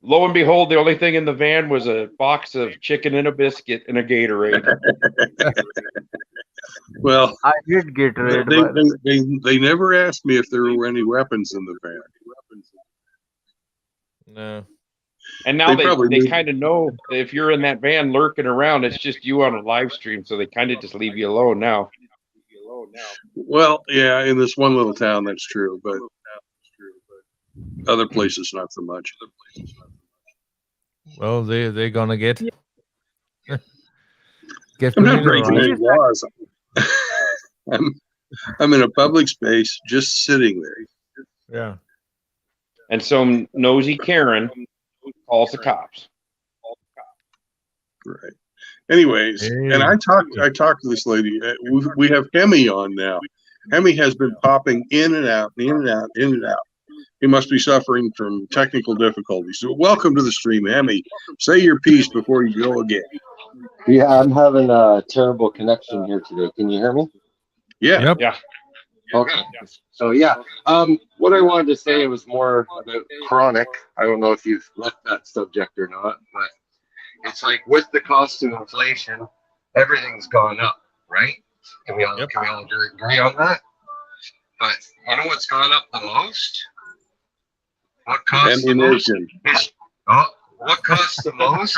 Lo and behold, the only thing in the van was a box of chicken and a biscuit and a Gatorade. Well, I did Gatorade. they never asked me if there were any weapons in the van. no. And now They probably they knew. kind of know that if you're in that van lurking around, it's just you on a live stream, so they kind of just leave you alone now. Well, yeah, in this one little town, that's true, but other places, not so much. Well, they're gonna get I'm not familiar, breaking right? any laws. I'm in a public space, just sitting there. Yeah. And some nosy Karen calls the cops. Right. Anyways, Hey. and I talked to this lady. We have Hemi on now. Hemi has been popping in and out, in and out, in and out. He must be suffering from technical difficulties. So welcome to the stream, Hemi. Say your piece before you go again. Yeah, I'm having a terrible connection here today. Can you hear me? Yeah. Yep. Yeah. Okay. So yeah, what I wanted to say was more about chronic. I don't know if you've left that subject or not, but it's like with the cost of inflation, everything's gone up, right? Can we all agree on that? But you know what's gone up the most? What costs the most? What costs the most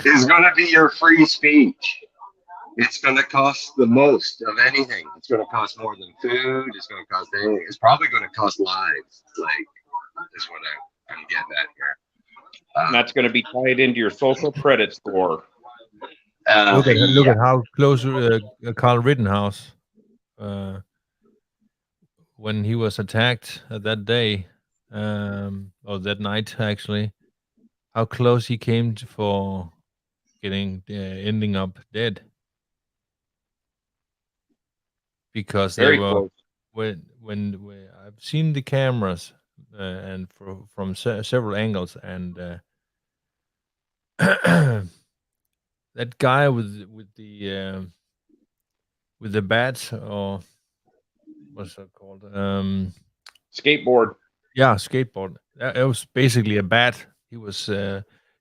is going to be your free speech. It's going to cost the most of anything. It's going to cost more than food. It's going to cost anything. It's probably going to cost lives. Like, is what I'm getting at here. And that's going to be tied into your social credit score. Look at how close Carl Rittenhouse, when he was attacked that day, or that night actually, how close he came for getting ending up dead, because Very they were close. when I've seen the cameras and from several angles, and that guy with the bat, or what's that called? Skateboard. Yeah, skateboard. It was basically a bat. He was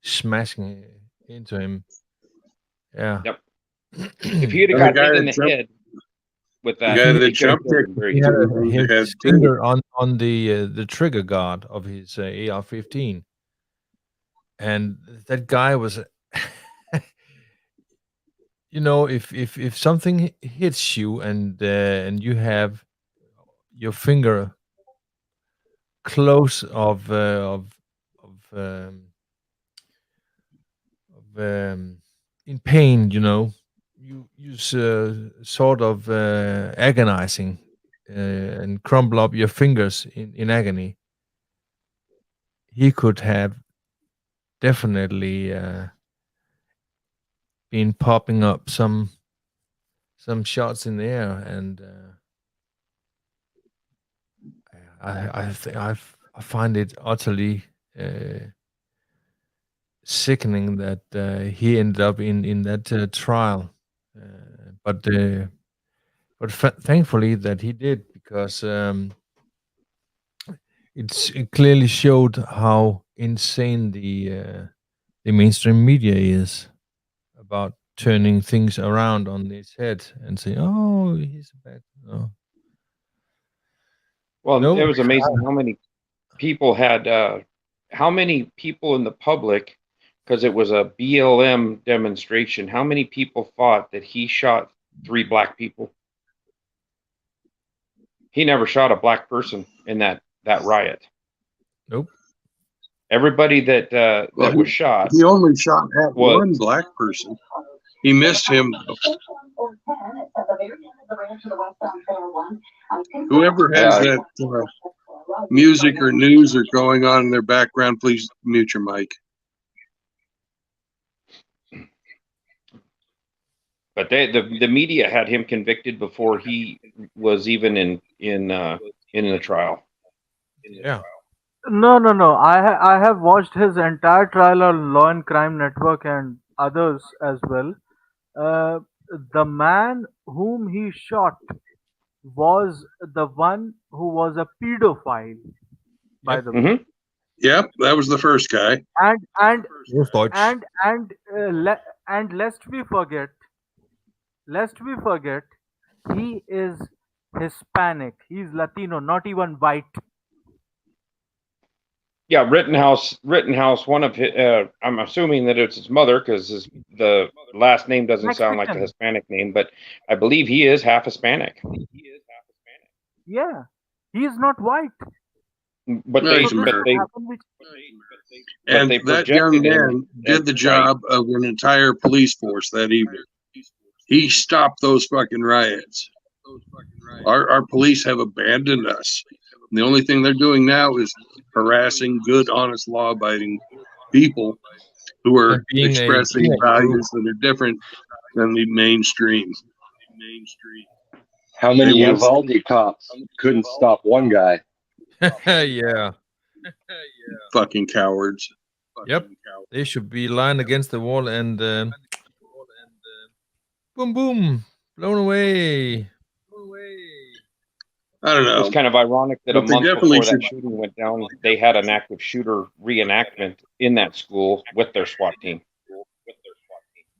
smashing into him. Yeah. Yep. If he'd have And the got guy hit in that the head with that, the guy that he could have jumped killed him very He had to the head his too. finger on the trigger guard of his AR-15, and that guy was, you know, if something hits you and you have your finger close in pain, you know, you sort of agonizing and crumble up your fingers in agony. He could have definitely been popping up some some shots in the air, and I find it utterly sickening that he ended up in that trial, but thankfully that he did, because it clearly showed how insane the mainstream media is about turning things around on its head and saying, "Oh, he's a bad." No, Well, no, it was amazing how many people in the public, because it was a BLM demonstration, how many people thought that he shot 3 black people? He never shot a black person in that riot. nope. Everybody that Well, was shot he only shot at was one black person. He missed him. Whoever has that music or news or going on in their background, please mute your mic. but the media had him convicted before he was even in the trial. Yeah. No. I have watched his entire trial on Law and Crime Network and others as well. Uh, the man whom he shot was the one who was a pedophile, by Yep. the way. Yep, that was the first guy. And Deutsch. and lest we forget, he is Hispanic. He's Latino, not even white. Yeah, Rittenhouse. One of his, I'm assuming that it's his mother, because the last name doesn't sound like a Mexican. Hispanic name, but I believe he is half Hispanic. Yeah, he is not white. But No, they, he's So this but has they, happened with And they that young projected him man did the as job of an entire police force that evening. He stopped those fucking riots. Our police have abandoned us. And the only thing they're doing now is harassing good, honest, law-abiding people who are And being a expressing group. values that are different than the mainstream. How many They will- Uvalde cops couldn't stop one guy? Yeah. Fucking cowards. Yep. They should be lying against the wall and boom, boom, blown away. I don't know. It's kind of ironic that a But they month definitely before that should- shooting went down, they had an active shooter reenactment in that school with their SWAT team,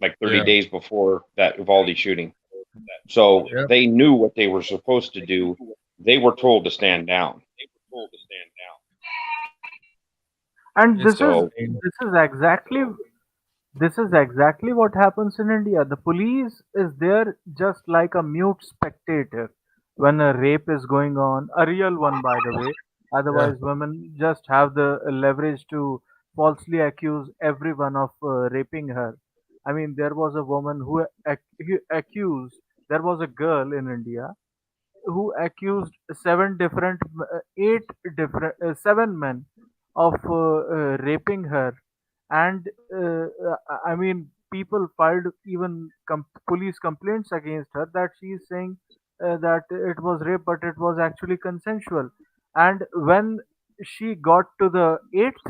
like 30 Yeah. days before that Uvalde shooting. So Yep. they knew what they were supposed to do. They were told to stand down. and this So is exactly what happens in India. The police is there just like a mute spectator when a rape is going on, a real one, by the way. Otherwise, women just have the leverage to falsely accuse everyone of raping her. I mean, there was a woman who accused, there was a girl in India who accused eight different, 7 men of raping her, and I mean, people filed even police complaints against her that she is saying that it was rape, but it was actually consensual. And when she got to the eighth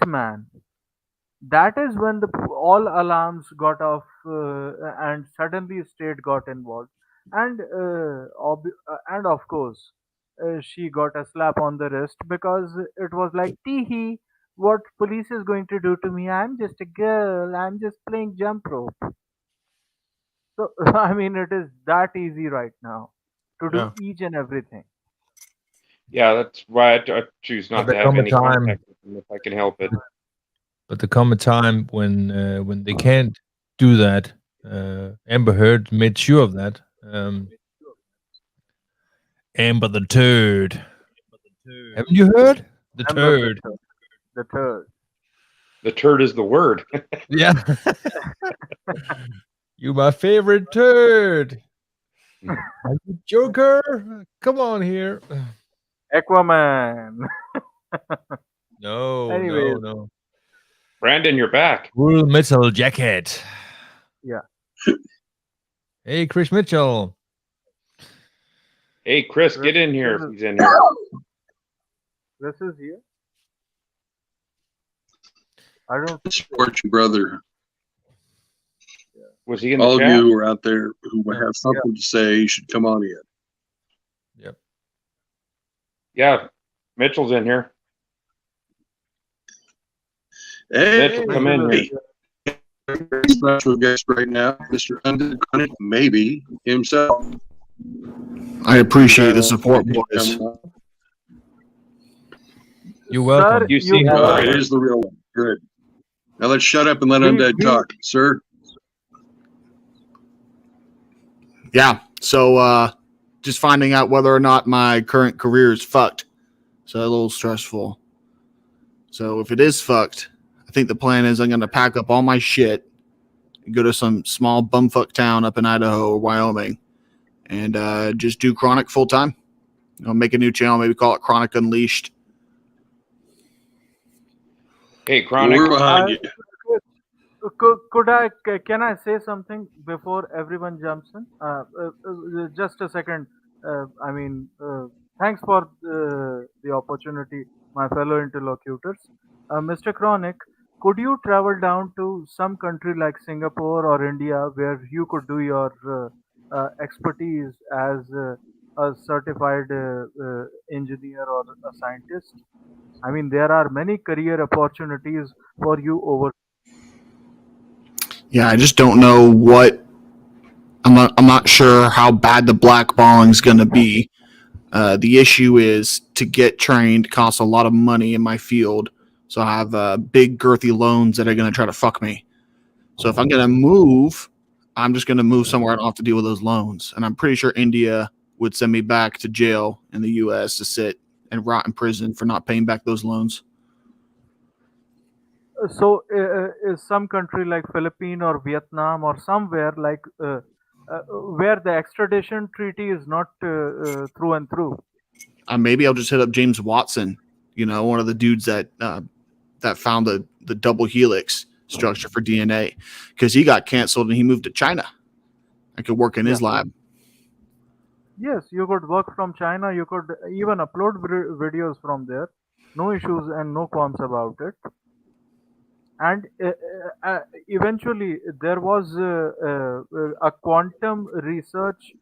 man, that is when all alarms got off, and suddenly state got involved, and and of course she got a slap on the wrist, because it was like, tee hee, what police is going to do to me? I'm just a girl, I'm just playing jump rope. So I mean, it is that easy right now to do Yeah. each and everything. yeah, that's why I choose But not there to have come a any time. contact with them if I can help it. But there come a time when they can't do that. Amber Heard made sure of that. Amber the Turd. Haven't you heard? The Remember Turd. the third. The turd is the word. Yeah. You my favorite turd. Are you Joker? Come on here. Aquaman. No, Anyways, no. Brandon, you're back. Full Metal Jacket. yeah. Hey, Chris Mitchell. Hey, Chris, get in here if he's in here. This is here. I don't Support you, brother. Was he in the All of chat? you who are out there who have something to say, you should come on in. Yep. Yeah, Mitchell's in here. Hey, Mitchell, come in here. special guest right now, Mr. Undead Chronic, maybe himself. I appreciate the support, boys. You're welcome. Sir, You see you- her, It right? is the real one. Good. Now let's shut up and let We- Undead we- talk, sir. Yeah. So just finding out whether or not my current career is fucked. So a little stressful. So if it is fucked, I think the plan is I'm gonna pack up all my shit and go to some small bumfuck town up in Idaho or Wyoming and just do Chronic full time. Make a new channel, maybe call it Chronic Unleashed. Hey, Well, Chronic. we're behind you. Can I say something before everyone jumps in? Just a second. Thanks for the opportunity, my fellow interlocutors. Mr. Chronic, could you travel down to some country like Singapore or India where you could do your expertise as a certified engineer or a scientist? I mean, there are many career opportunities for you over. Yeah, I just don't know what. I'm not sure how bad the blackballing is going to be. The issue is to get trained costs a lot of money in my field, so I have big girthy loans that are going to try to fuck me. So if I'm going to move, I'm just going to move somewhere I don't have to deal with those loans. And I'm pretty sure India would send me back to jail in the U.S. to sit and rot in prison for not paying back those loans. So, is some country like Philippines or Vietnam or somewhere like where the extradition treaty is not through and through? Maybe I'll just hit up James Watson, one of the dudes that found the double helix structure for DNA, because he got canceled and he moved to China. I could work in his lab. Yes, you could work from China. You could even upload videos from there. No issues and no qualms about it. And eventually, there was a quantum research,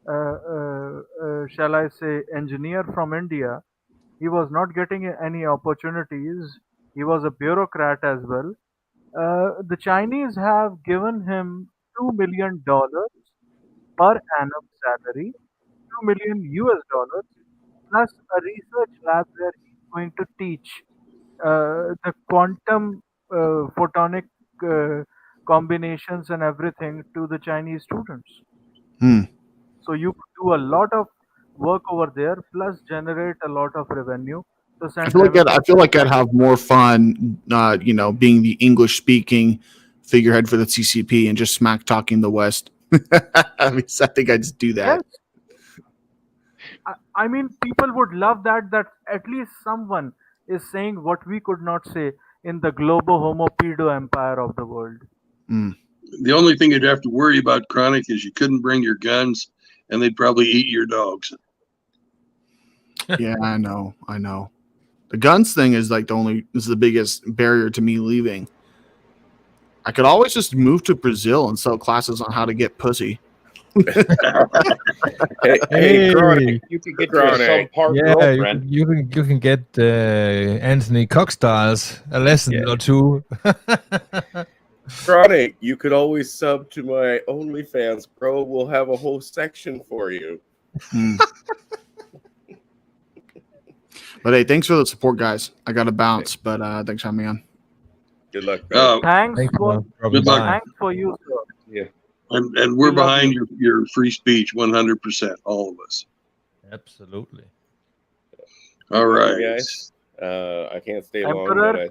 shall I say, engineer from India. He was not getting any opportunities. He was a bureaucrat as well. The Chinese have given him $2 million per annum salary, 2 million US dollars, plus a research lab where he's going to teach the quantum photonic combinations and everything to the Chinese students. So you could do a lot of work over there, plus generate a lot of revenue. To I send feel like revenue. I feel like I'd have more fun, being the English speaking figurehead for the CCP and just smack talking the West. I think I'd just do that. Yes. I mean, people would love that. That at least someone is saying what we could not say in the globo homo pedo empire of the world. The only thing you'd have to worry about, Chronic, is you couldn't bring your guns and they'd probably eat your dogs. Yeah, I know. The guns thing is the biggest barrier to me leaving. I could always just move to Brazil and sell classes on how to get pussy. Hey, Chronic, you could get Chronic. a subpar girlfriend. you can get Anthony Cockstyles a lesson or two. Chronic, you could always sub to my OnlyFans, bro. We'll have a whole section for you. But hey, thanks for the support, guys. I got to bounce, but thanks for having me on. Good luck, man. Thanks Thanks for for dropping by. thanks for you, sir. Yeah. And we're We love behind you. your free speech 100%, all of us. Absolutely. All right. guys. I can't stay long, Emperor. but I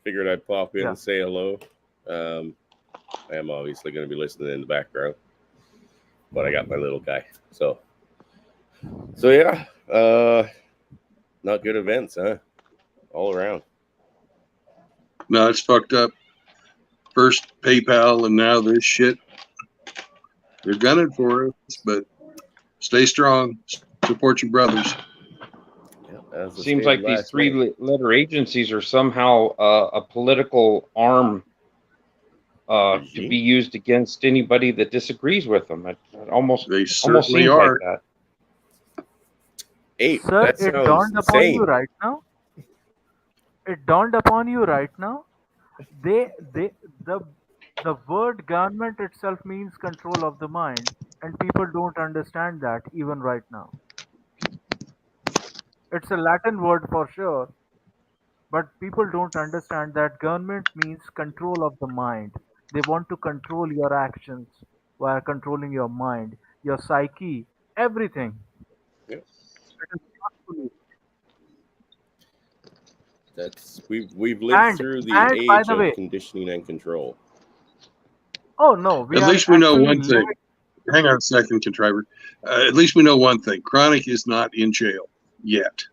figured I'd pop in Yeah. and say hello. I am obviously going to be listening in the background, but I got my little guy. So yeah, not good events, huh? All around. No, it's fucked up. First PayPal and now this shit. They're gunning for us, but stay strong. Support your brothers. Yeah, as was Seems stated like these last night. three-letter agencies are somehow a political arm to Regime? be used against anybody that disagrees with them. It almost They almost certainly seems like are. that. Hey, Sir, that it sounds dawned upon you insane. right now. It dawned upon you right now. They the the word government itself means control of the mind, and people don't understand that even right now. It's a Latin word for sure, but people don't understand that government means control of the mind. They want to control your actions while controlling your mind, your psyche, everything. Yeah, It is not. we've lived And through the and by age the of way, conditioning and control. oh no, we At are least we know actually one thing. living. Hang on a second, contriver. At least we know one thing. Chronic is not in jail yet.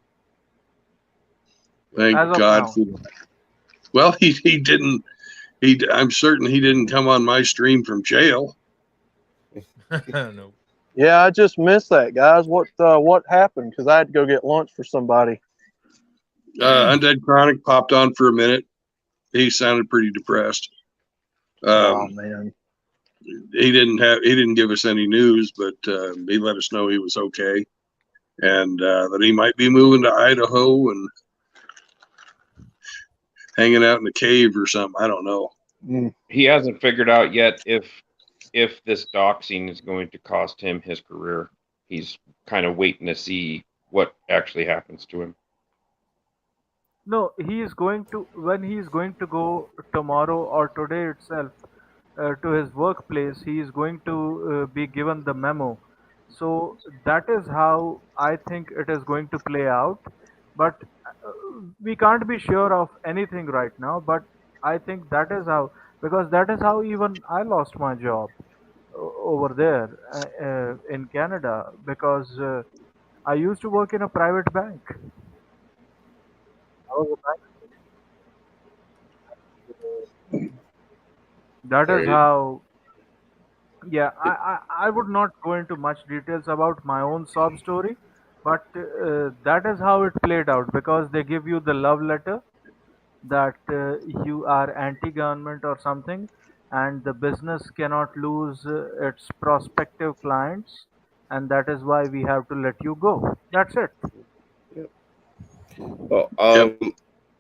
Thank As of God now. for that. Well, he didn't. I'm certain he didn't come on my stream from jail. No. Yeah, I just missed that, guys. What happened? Because I had to go get lunch for somebody. Undead Chronic popped on for a minute. He sounded pretty depressed. Oh man. He didn't give us any news, but he let us know he was okay, and that he might be moving to Idaho and hanging out in a cave or something. I don't know. He hasn't figured out yet if this doxing is going to cost him his career. He's kind of waiting to see what actually happens to him. No, he is going to, when he is going to go tomorrow or today itself to his workplace, he is going to be given the memo. So that is how I think it is going to play out. But we can't be sure of anything right now. But I think that is how, because that is how even I lost my job over there in Canada, because I used to work in a private bank. I was a bank. That is Sorry. how. Yeah, I would not go into much details about my own sob story, but that is how it played out, because they give you the love letter that you are anti-government or something, and the business cannot lose its prospective clients, and that is why we have to let you go. That's it. Well, Yep.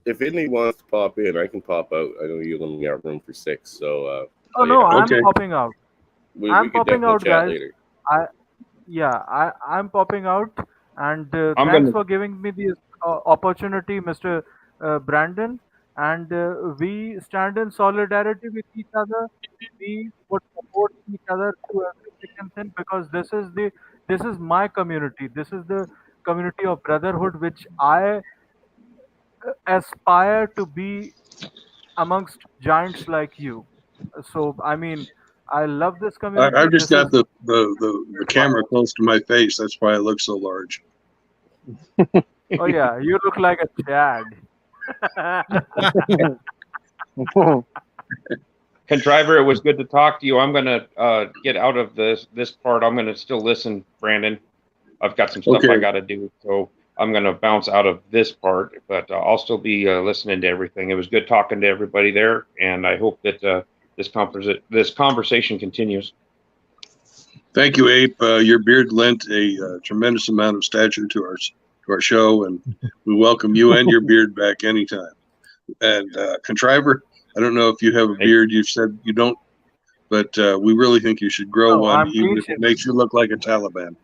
if anybody wants to pop in, I can pop out. I know you only got room for 6, so Oh no, yeah, I'm Okay. popping out. we I'm could popping definitely out, chat guys. later. I Yeah, I'm popping out, and I'm thanks gonna for giving me this opportunity, Mr. Brandon. And we stand in solidarity with each other. We would support each other through every thick and thin, because this is my community. This is the community of brotherhood which I aspire to be amongst giants like you. So I mean, I love this community. I've just This is got the camera close to my face. That's why I look so large. oh yeah, you look like a Chad. Contriver, it was good to talk to you. I'm gonna get out of this part. I'm gonna still listen, Brandon. I've got some stuff I Okay. got to do, so I'm gonna bounce out of this part. But I'll still be listening to everything. It was good talking to everybody there, and I hope that this conversation continues. Thank you, Ape. Your beard lent a tremendous amount of stature to our show, and we welcome you and your beard back anytime. And Contriver, I don't know if you have a beard. You've said you don't, but we really think you should grow No, one, I'm even if clean it makes you look like a Taliban.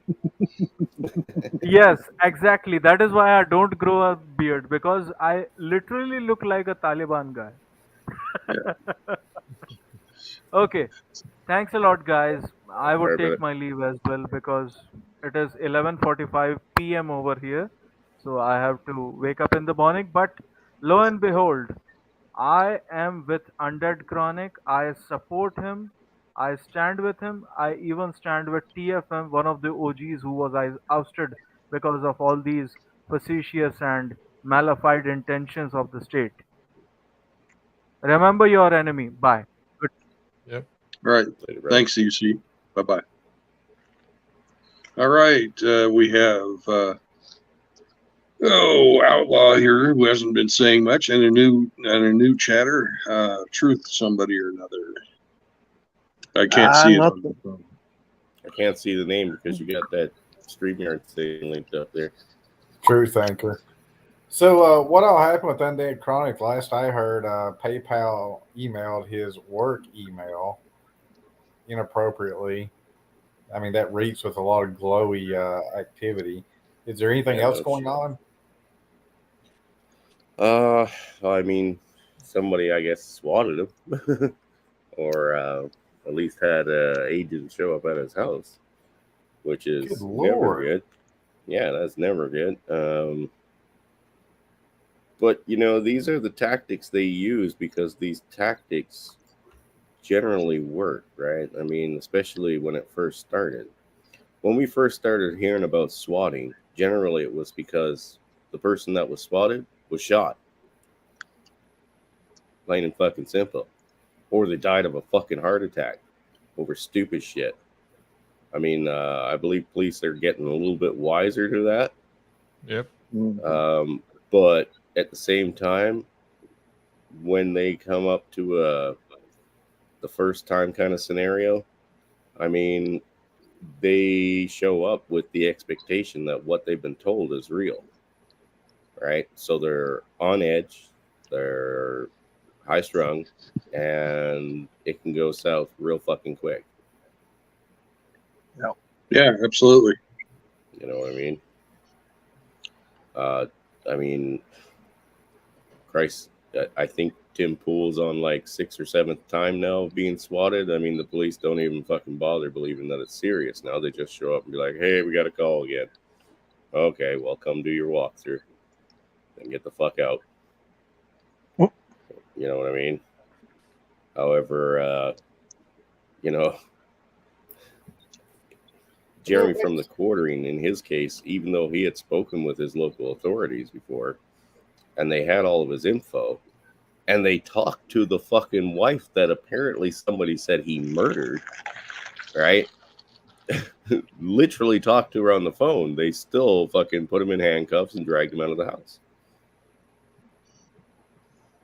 Yes, exactly. That is why I don't grow a beard, because I literally look like a Taliban guy. Okay. Thanks a lot, guys. I would Sorry, take brother. my leave as well, because it is 11:45 p.m. over here. So I have to wake up in the morning. But lo and behold, I am with Undead Chronic. I support him. I stand with him. I even stand with TFM, one of the OGs who was ousted because of all these facetious and malified intentions of the state. Remember your enemy. Bye. Good. Yep. All right. Later, brother. Thanks, EC. Bye bye. All right, we have Outlaw here who hasn't been saying much, and a new chatter. Truth, somebody or another. I can't see it on the phone. I can't see the name because you got that StreamYard thing linked up there. Truth Anchor. So what all happened with Undead Chronic? Last I heard, PayPal emailed his work email inappropriately. I mean, that reeks with a lot of glowy activity. Is there anything else going on? I mean, somebody, I guess, swatted him. Or at least had agents show up at his house, which is never good. Yeah, that's never good. But, you know, these are the tactics they use because these tactics generally work, right? I mean, especially when it first started. When we first started hearing about swatting, generally it was because the person that was swatted was shot. Plain and fucking simple. Or they died of a fucking heart attack over stupid shit. I mean, I believe police are getting a little bit wiser to that. Yep. But at the same time, when they come up to the first time kind of scenario, I mean, they show up with the expectation that what they've been told is real. Right? So they're on edge. They're high strung, and it can go south real fucking quick. Yeah, absolutely. You know what I mean? Christ, I think Tim Pool's on like 6th or 7th time now of being swatted. I mean, the police don't even fucking bother believing that it's serious now. They just show up and be like, hey, we got a call again. Okay, well, come do your walkthrough and get the fuck out. You know what I mean? However, you know, Jeremy from the Quartering, in his case, even though he had spoken with his local authorities before, and they had all of his info, and they talked to the fucking wife that apparently somebody said he murdered, right? Literally talked to her on the phone. They still fucking put him in handcuffs and dragged him out of the house.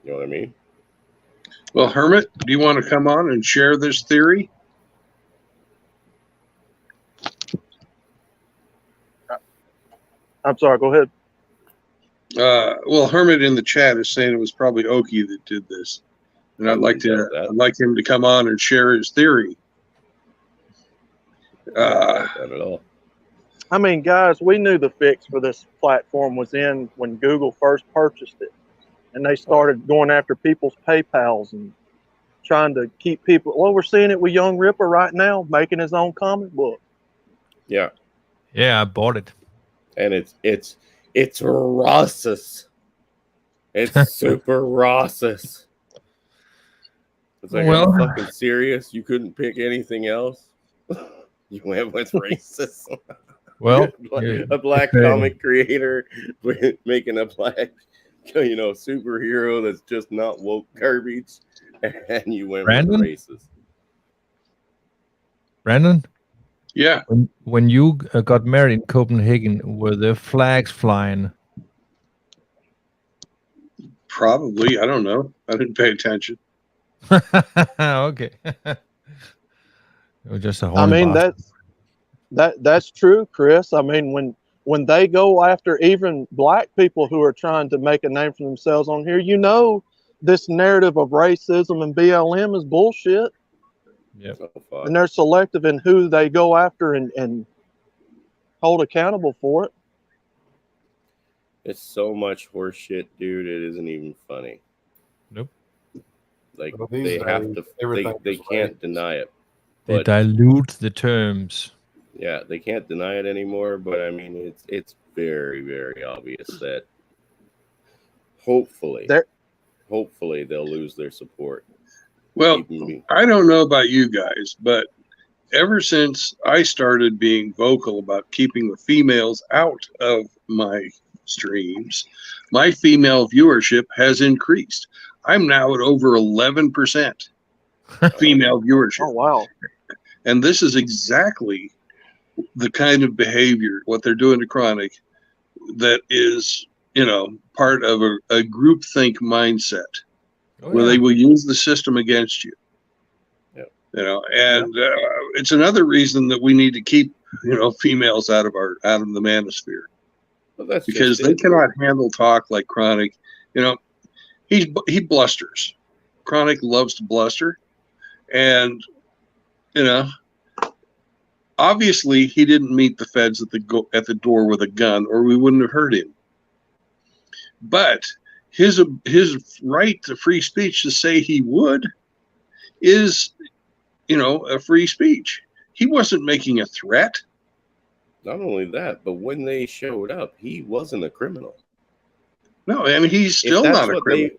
You know what I mean? Well, Hermit, do you want to come on and share this theory? I'm sorry, go ahead. Well, Hermit in the chat is saying it was probably Okie that did this, and I'd like him to come on and share his theory. Not at all. I mean, guys, we knew the fix for this platform was in when Google first purchased it, and they started going after people's PayPals and trying to keep people. Well, we're seeing it with Young Ripper right now, making his own comic book. Yeah. Yeah, I bought it. And it's Ross's. It's super Ross's. It's like, Well, are you fucking serious? You couldn't pick anything else? You went with racist. Well, a black comic creator making a black, you know, superhero that's just not woke garbage, and you went with racist. Brandon? Yeah. When you got married in Copenhagen, were there flags flying? Probably. I don't know. I didn't pay attention. Okay. It was just a I mean, that's true, Chris. I mean, when they go after even black people who are trying to make a name for themselves on here, you know, this narrative of racism and BLM is bullshit. Yep. And they're selective in who they go after and hold accountable for it. It's so much horse shit, dude. It isn't even funny. Nope. Like, they have to, they can't deny it. They dilute the terms. Yeah, they can't deny it anymore, but I mean, it's very, very obvious that hopefully they'll lose their support. Well, I don't know about you guys, but ever since I started being vocal about keeping the females out of my streams, my female viewership has increased. I'm now at over 11% female viewership. Oh, wow. And this is exactly the kind of behavior, what they're doing to Chronic, that is, part of a groupthink mindset where they will use the system against you. And it's another reason that we need to keep, females out of the manosphere. Well, that's because they cannot handle talk like Chronic. He blusters. Chronic loves to bluster, and obviously he didn't meet the feds at the door with a gun, or we wouldn't have heard him. But his right to free speech to say he would is, a free speech. He wasn't making a threat. Not only that, but when they showed up, he wasn't a criminal. No, and he's still not a criminal.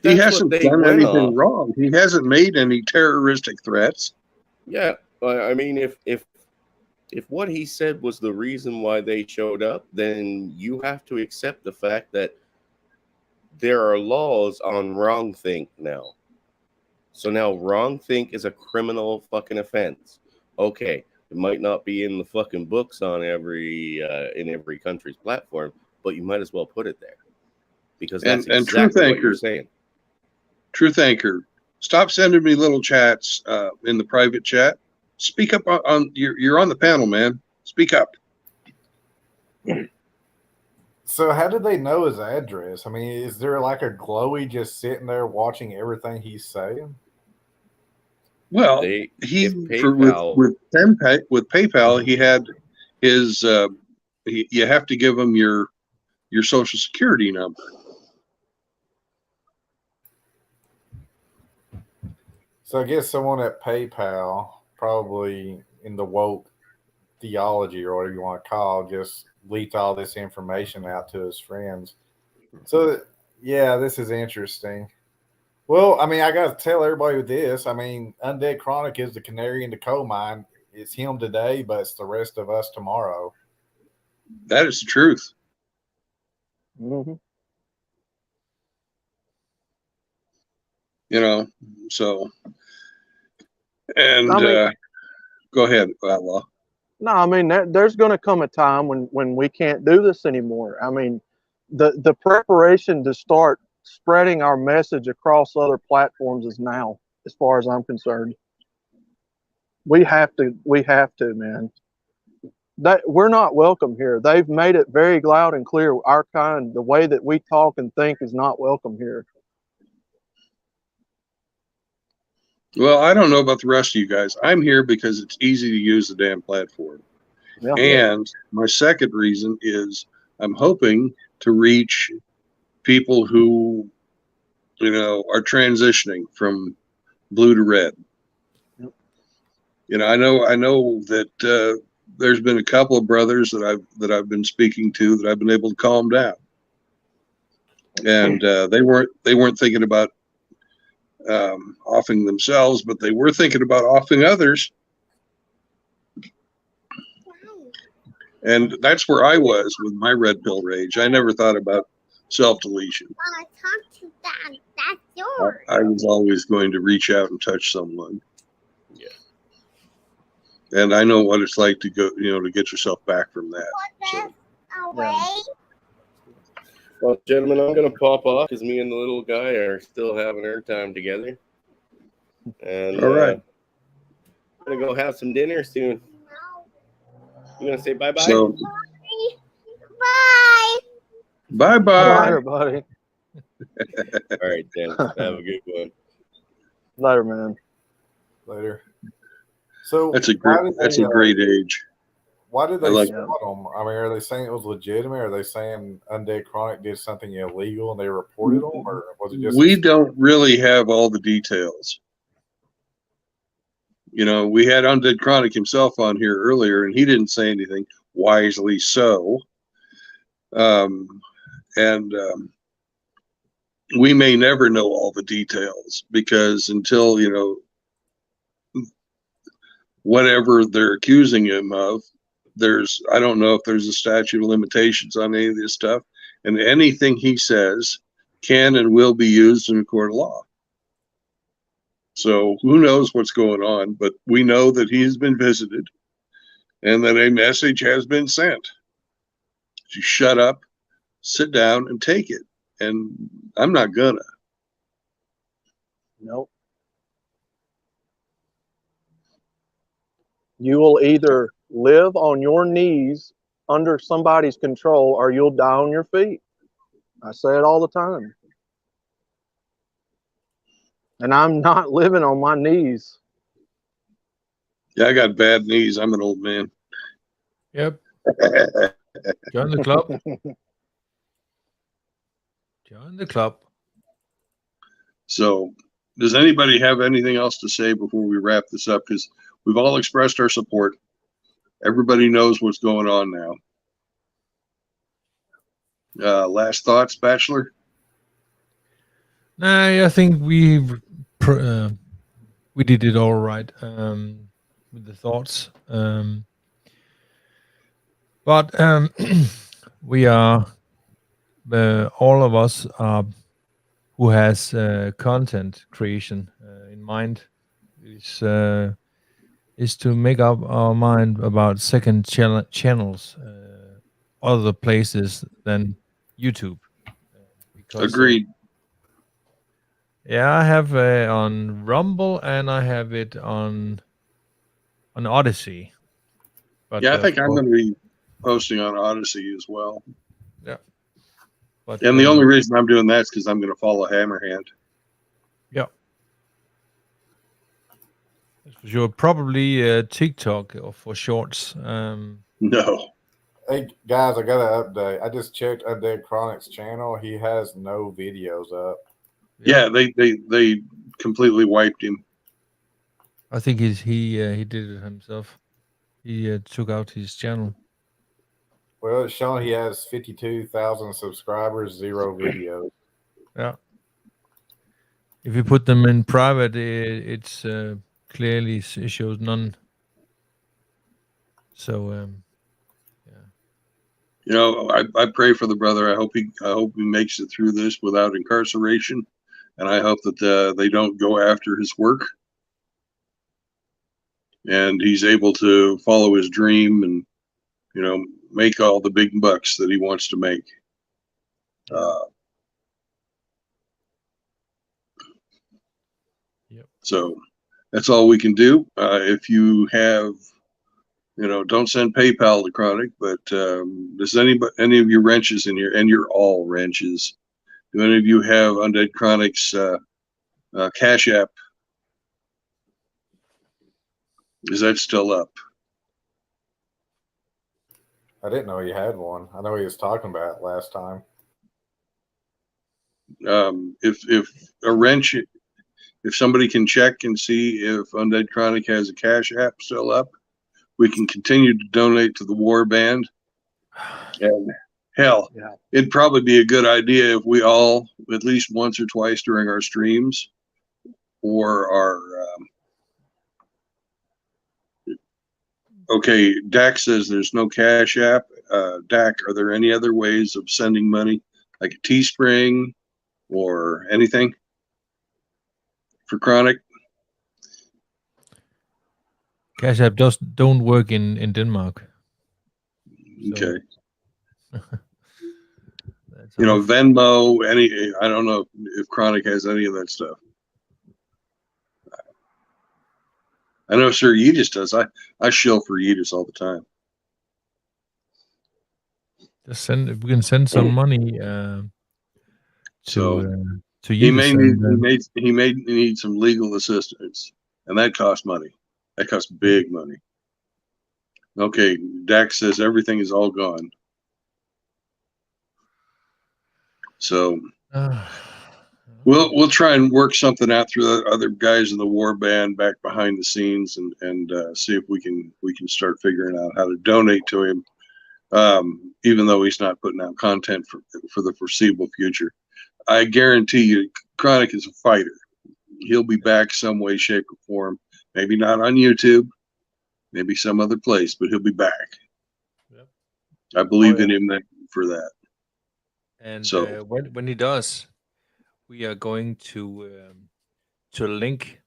He hasn't done anything wrong. He hasn't made any terroristic threats. Yeah, I mean, if what he said was the reason why they showed up, then you have to accept the fact that there are laws on wrongthink now. So now wrongthink is a criminal fucking offense. Okay, it might not be in the fucking books on in every country's platform, but you might as well put it there because that's exactly what you're saying. Truth Anchor, stop sending me little chats in the private chat. Speak up on you're on the panel, man. Speak up. So how did they know his address? I mean, is there like a glowy just sitting there watching everything he's saying? Well, with PayPal, he had his. You have to give him your social security number. So I guess someone at PayPal, probably in the woke theology or whatever you want to call, just leaked all this information out to his friends. So yeah, this is interesting. Well, I mean, I got to tell everybody this. I mean, Undead Chronic is the canary in the coal mine. It's him today, but it's the rest of us tomorrow. That is the truth. Mm-hmm. So, and go ahead, Outlaw. No, I mean, there's going to come a time when we can't do this anymore. I mean, the preparation to start spreading our message across other platforms is now, as far as I'm concerned. We have to, man. We're not welcome here. They've made it very loud and clear. Our kind, the way that we talk and think is not welcome here. Well, I don't know about the rest of you guys. I'm here because it's easy to use the damn platform. Yeah. And my second reason is I'm hoping to reach people who, are transitioning from blue to red. Yep. I know that there's been a couple of brothers that I've been speaking to that I've been able to calm down, and they weren't thinking about offing themselves, but they were thinking about offing others. And that's where I was with my red pill rage. I never thought about self-deletion. I talked to Dad. That's yours. I was always going to reach out and touch someone. Yeah. And I know what it's like to go, to get yourself back from that. So. Well, gentlemen, I'm going to pop off because me and the little guy are still having our time together. And all right. I'm going to go have some dinner soon. You going to say bye-bye? So, bye. Bye-bye. Bye, everybody. All right, then. Have a good one. Later, man. Later. So that's a great age. Why did they spot them? I mean, are they saying it was legitimate? Are they saying Undead Chronic did something illegal and they reported them, or was it just? We don't really have all the details. We had Undead Chronic himself on here earlier, and he didn't say anything. Wisely so. We may never know all the details because until whatever they're accusing him of. I don't know if there's a statute of limitations on any of this stuff, and anything he says can and will be used in a court of law. So who knows what's going on, but we know that he's been visited and that a message has been sent. You shut up, sit down, and take it. And I'm not gonna. Nope. You will either live on your knees under somebody's control or you'll die on your feet. I say it all the time. And I'm not living on my knees. Yeah, I got bad knees. I'm an old man. Yep. Join the club. Join the club. So, does anybody have anything else to say before we wrap this up? Because we've all expressed our support. Everybody knows what's going on now. Last thoughts, Bachelor? Nah, I think we did it all right with the thoughts. But we are all of us who has content creation in mind is to make up our mind about second channels, other places than YouTube. Because Agreed. yeah, I have on Rumble and I have it on Odyssey. But Yeah, I think I'm going to be posting on Odyssey as well. Yeah. But and the only reason I'm doing that is because I'm going to follow Hammerhand. Yeah. You're probably TikTok or for shorts. No. Hey guys, I got an update. I just checked Undead Chronic's channel. He has no videos up. Yeah, they completely wiped him. I think he did it himself. He took out his channel. Well, it's showing he has 52,000 subscribers, 0 videos. Yeah. If you put them in private, it's clearly it shows none. So yeah. You know, I pray for the brother. I hope he makes it through this without incarceration, and I hope that they don't go after his work, and he's able to follow his dream and, you know, make all the big bucks that he wants to make. Yep. So that's all we can do. If you have, you know, don't send PayPal to Chronic, but does any of you wrenches in here, and you're all wrenches, do any of you have Undead Chronic's Cash App? Is that still up? I didn't know he had one. I know he was talking about it last time. If a wrench, if somebody can check and see if Undead Chronic has a Cash App still up, we can continue to donate to the war band. And hell, Yeah. it'd probably be a good idea if we all, at least once or twice during our streams or our okay, Dak says there's no Cash App. Dak, are there any other ways of sending money, like a Teespring or anything for Chronic? Cash App don't work in Denmark. Okay. So. You know, Venmo, I don't know if Chronic has any of that stuff. I know Sir Yeetus does. I shill for Yeetus all the time. Just we can send some money to he may Yeetus. he may need some legal assistance, and that costs money. That costs big money. Okay, Dax says everything is all gone. So we'll try and work something out through the other guys in the war band back behind the scenes and see if we can start figuring out how to donate to him, even though he's not putting out content for the foreseeable future. I guarantee you, Chronic is a fighter. He'll be back some way, shape, or form. Maybe not on YouTube, maybe some other place, but he'll be back. Yep. I believe in him for that. And so when he does, we are going to link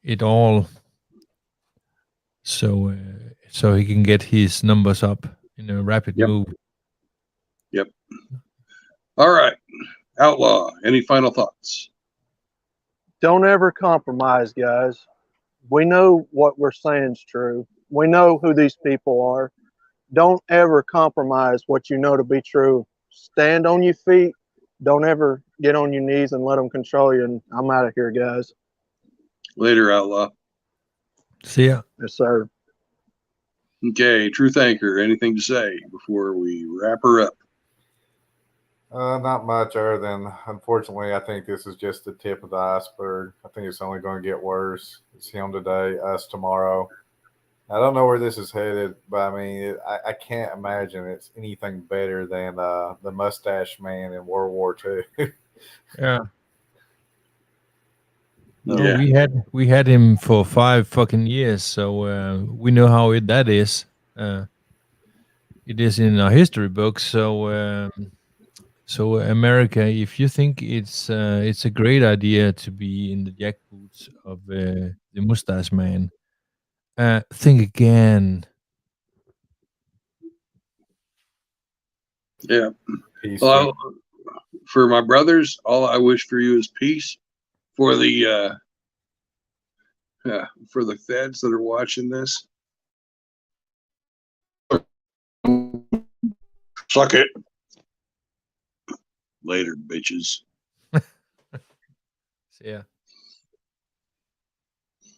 it all so he can get his numbers up in a rapid Yep. move. Yep. All right. Outlaw, any final thoughts? Don't ever compromise, guys. We know what we're saying is true. We know who these people are. Don't ever compromise what you know to be true. Stand on your feet. Don't ever get on your knees and let them control you. And I'm out of here, guys. Later, Outlaw. See ya. Yes, sir. Okay, Truth Anchor, anything to say before we wrap her up? Not much other than, unfortunately, I think this is just the tip of the iceberg. I think it's only going to get worse. It's him today, us tomorrow. I don't know where this is headed, but I mean, I can't imagine it's anything better than the Mustache Man in World War II. Yeah. No, Yeah. we had him for 5 fucking years, so we know how that is. It is in our history books. So America, if you think it's a great idea to be in the jackboots of the Mustache Man, think again. Yeah. Peace. Well, for my brothers, all I wish for you is peace. For the feds that are watching this, suck it. Later, bitches. So, yeah.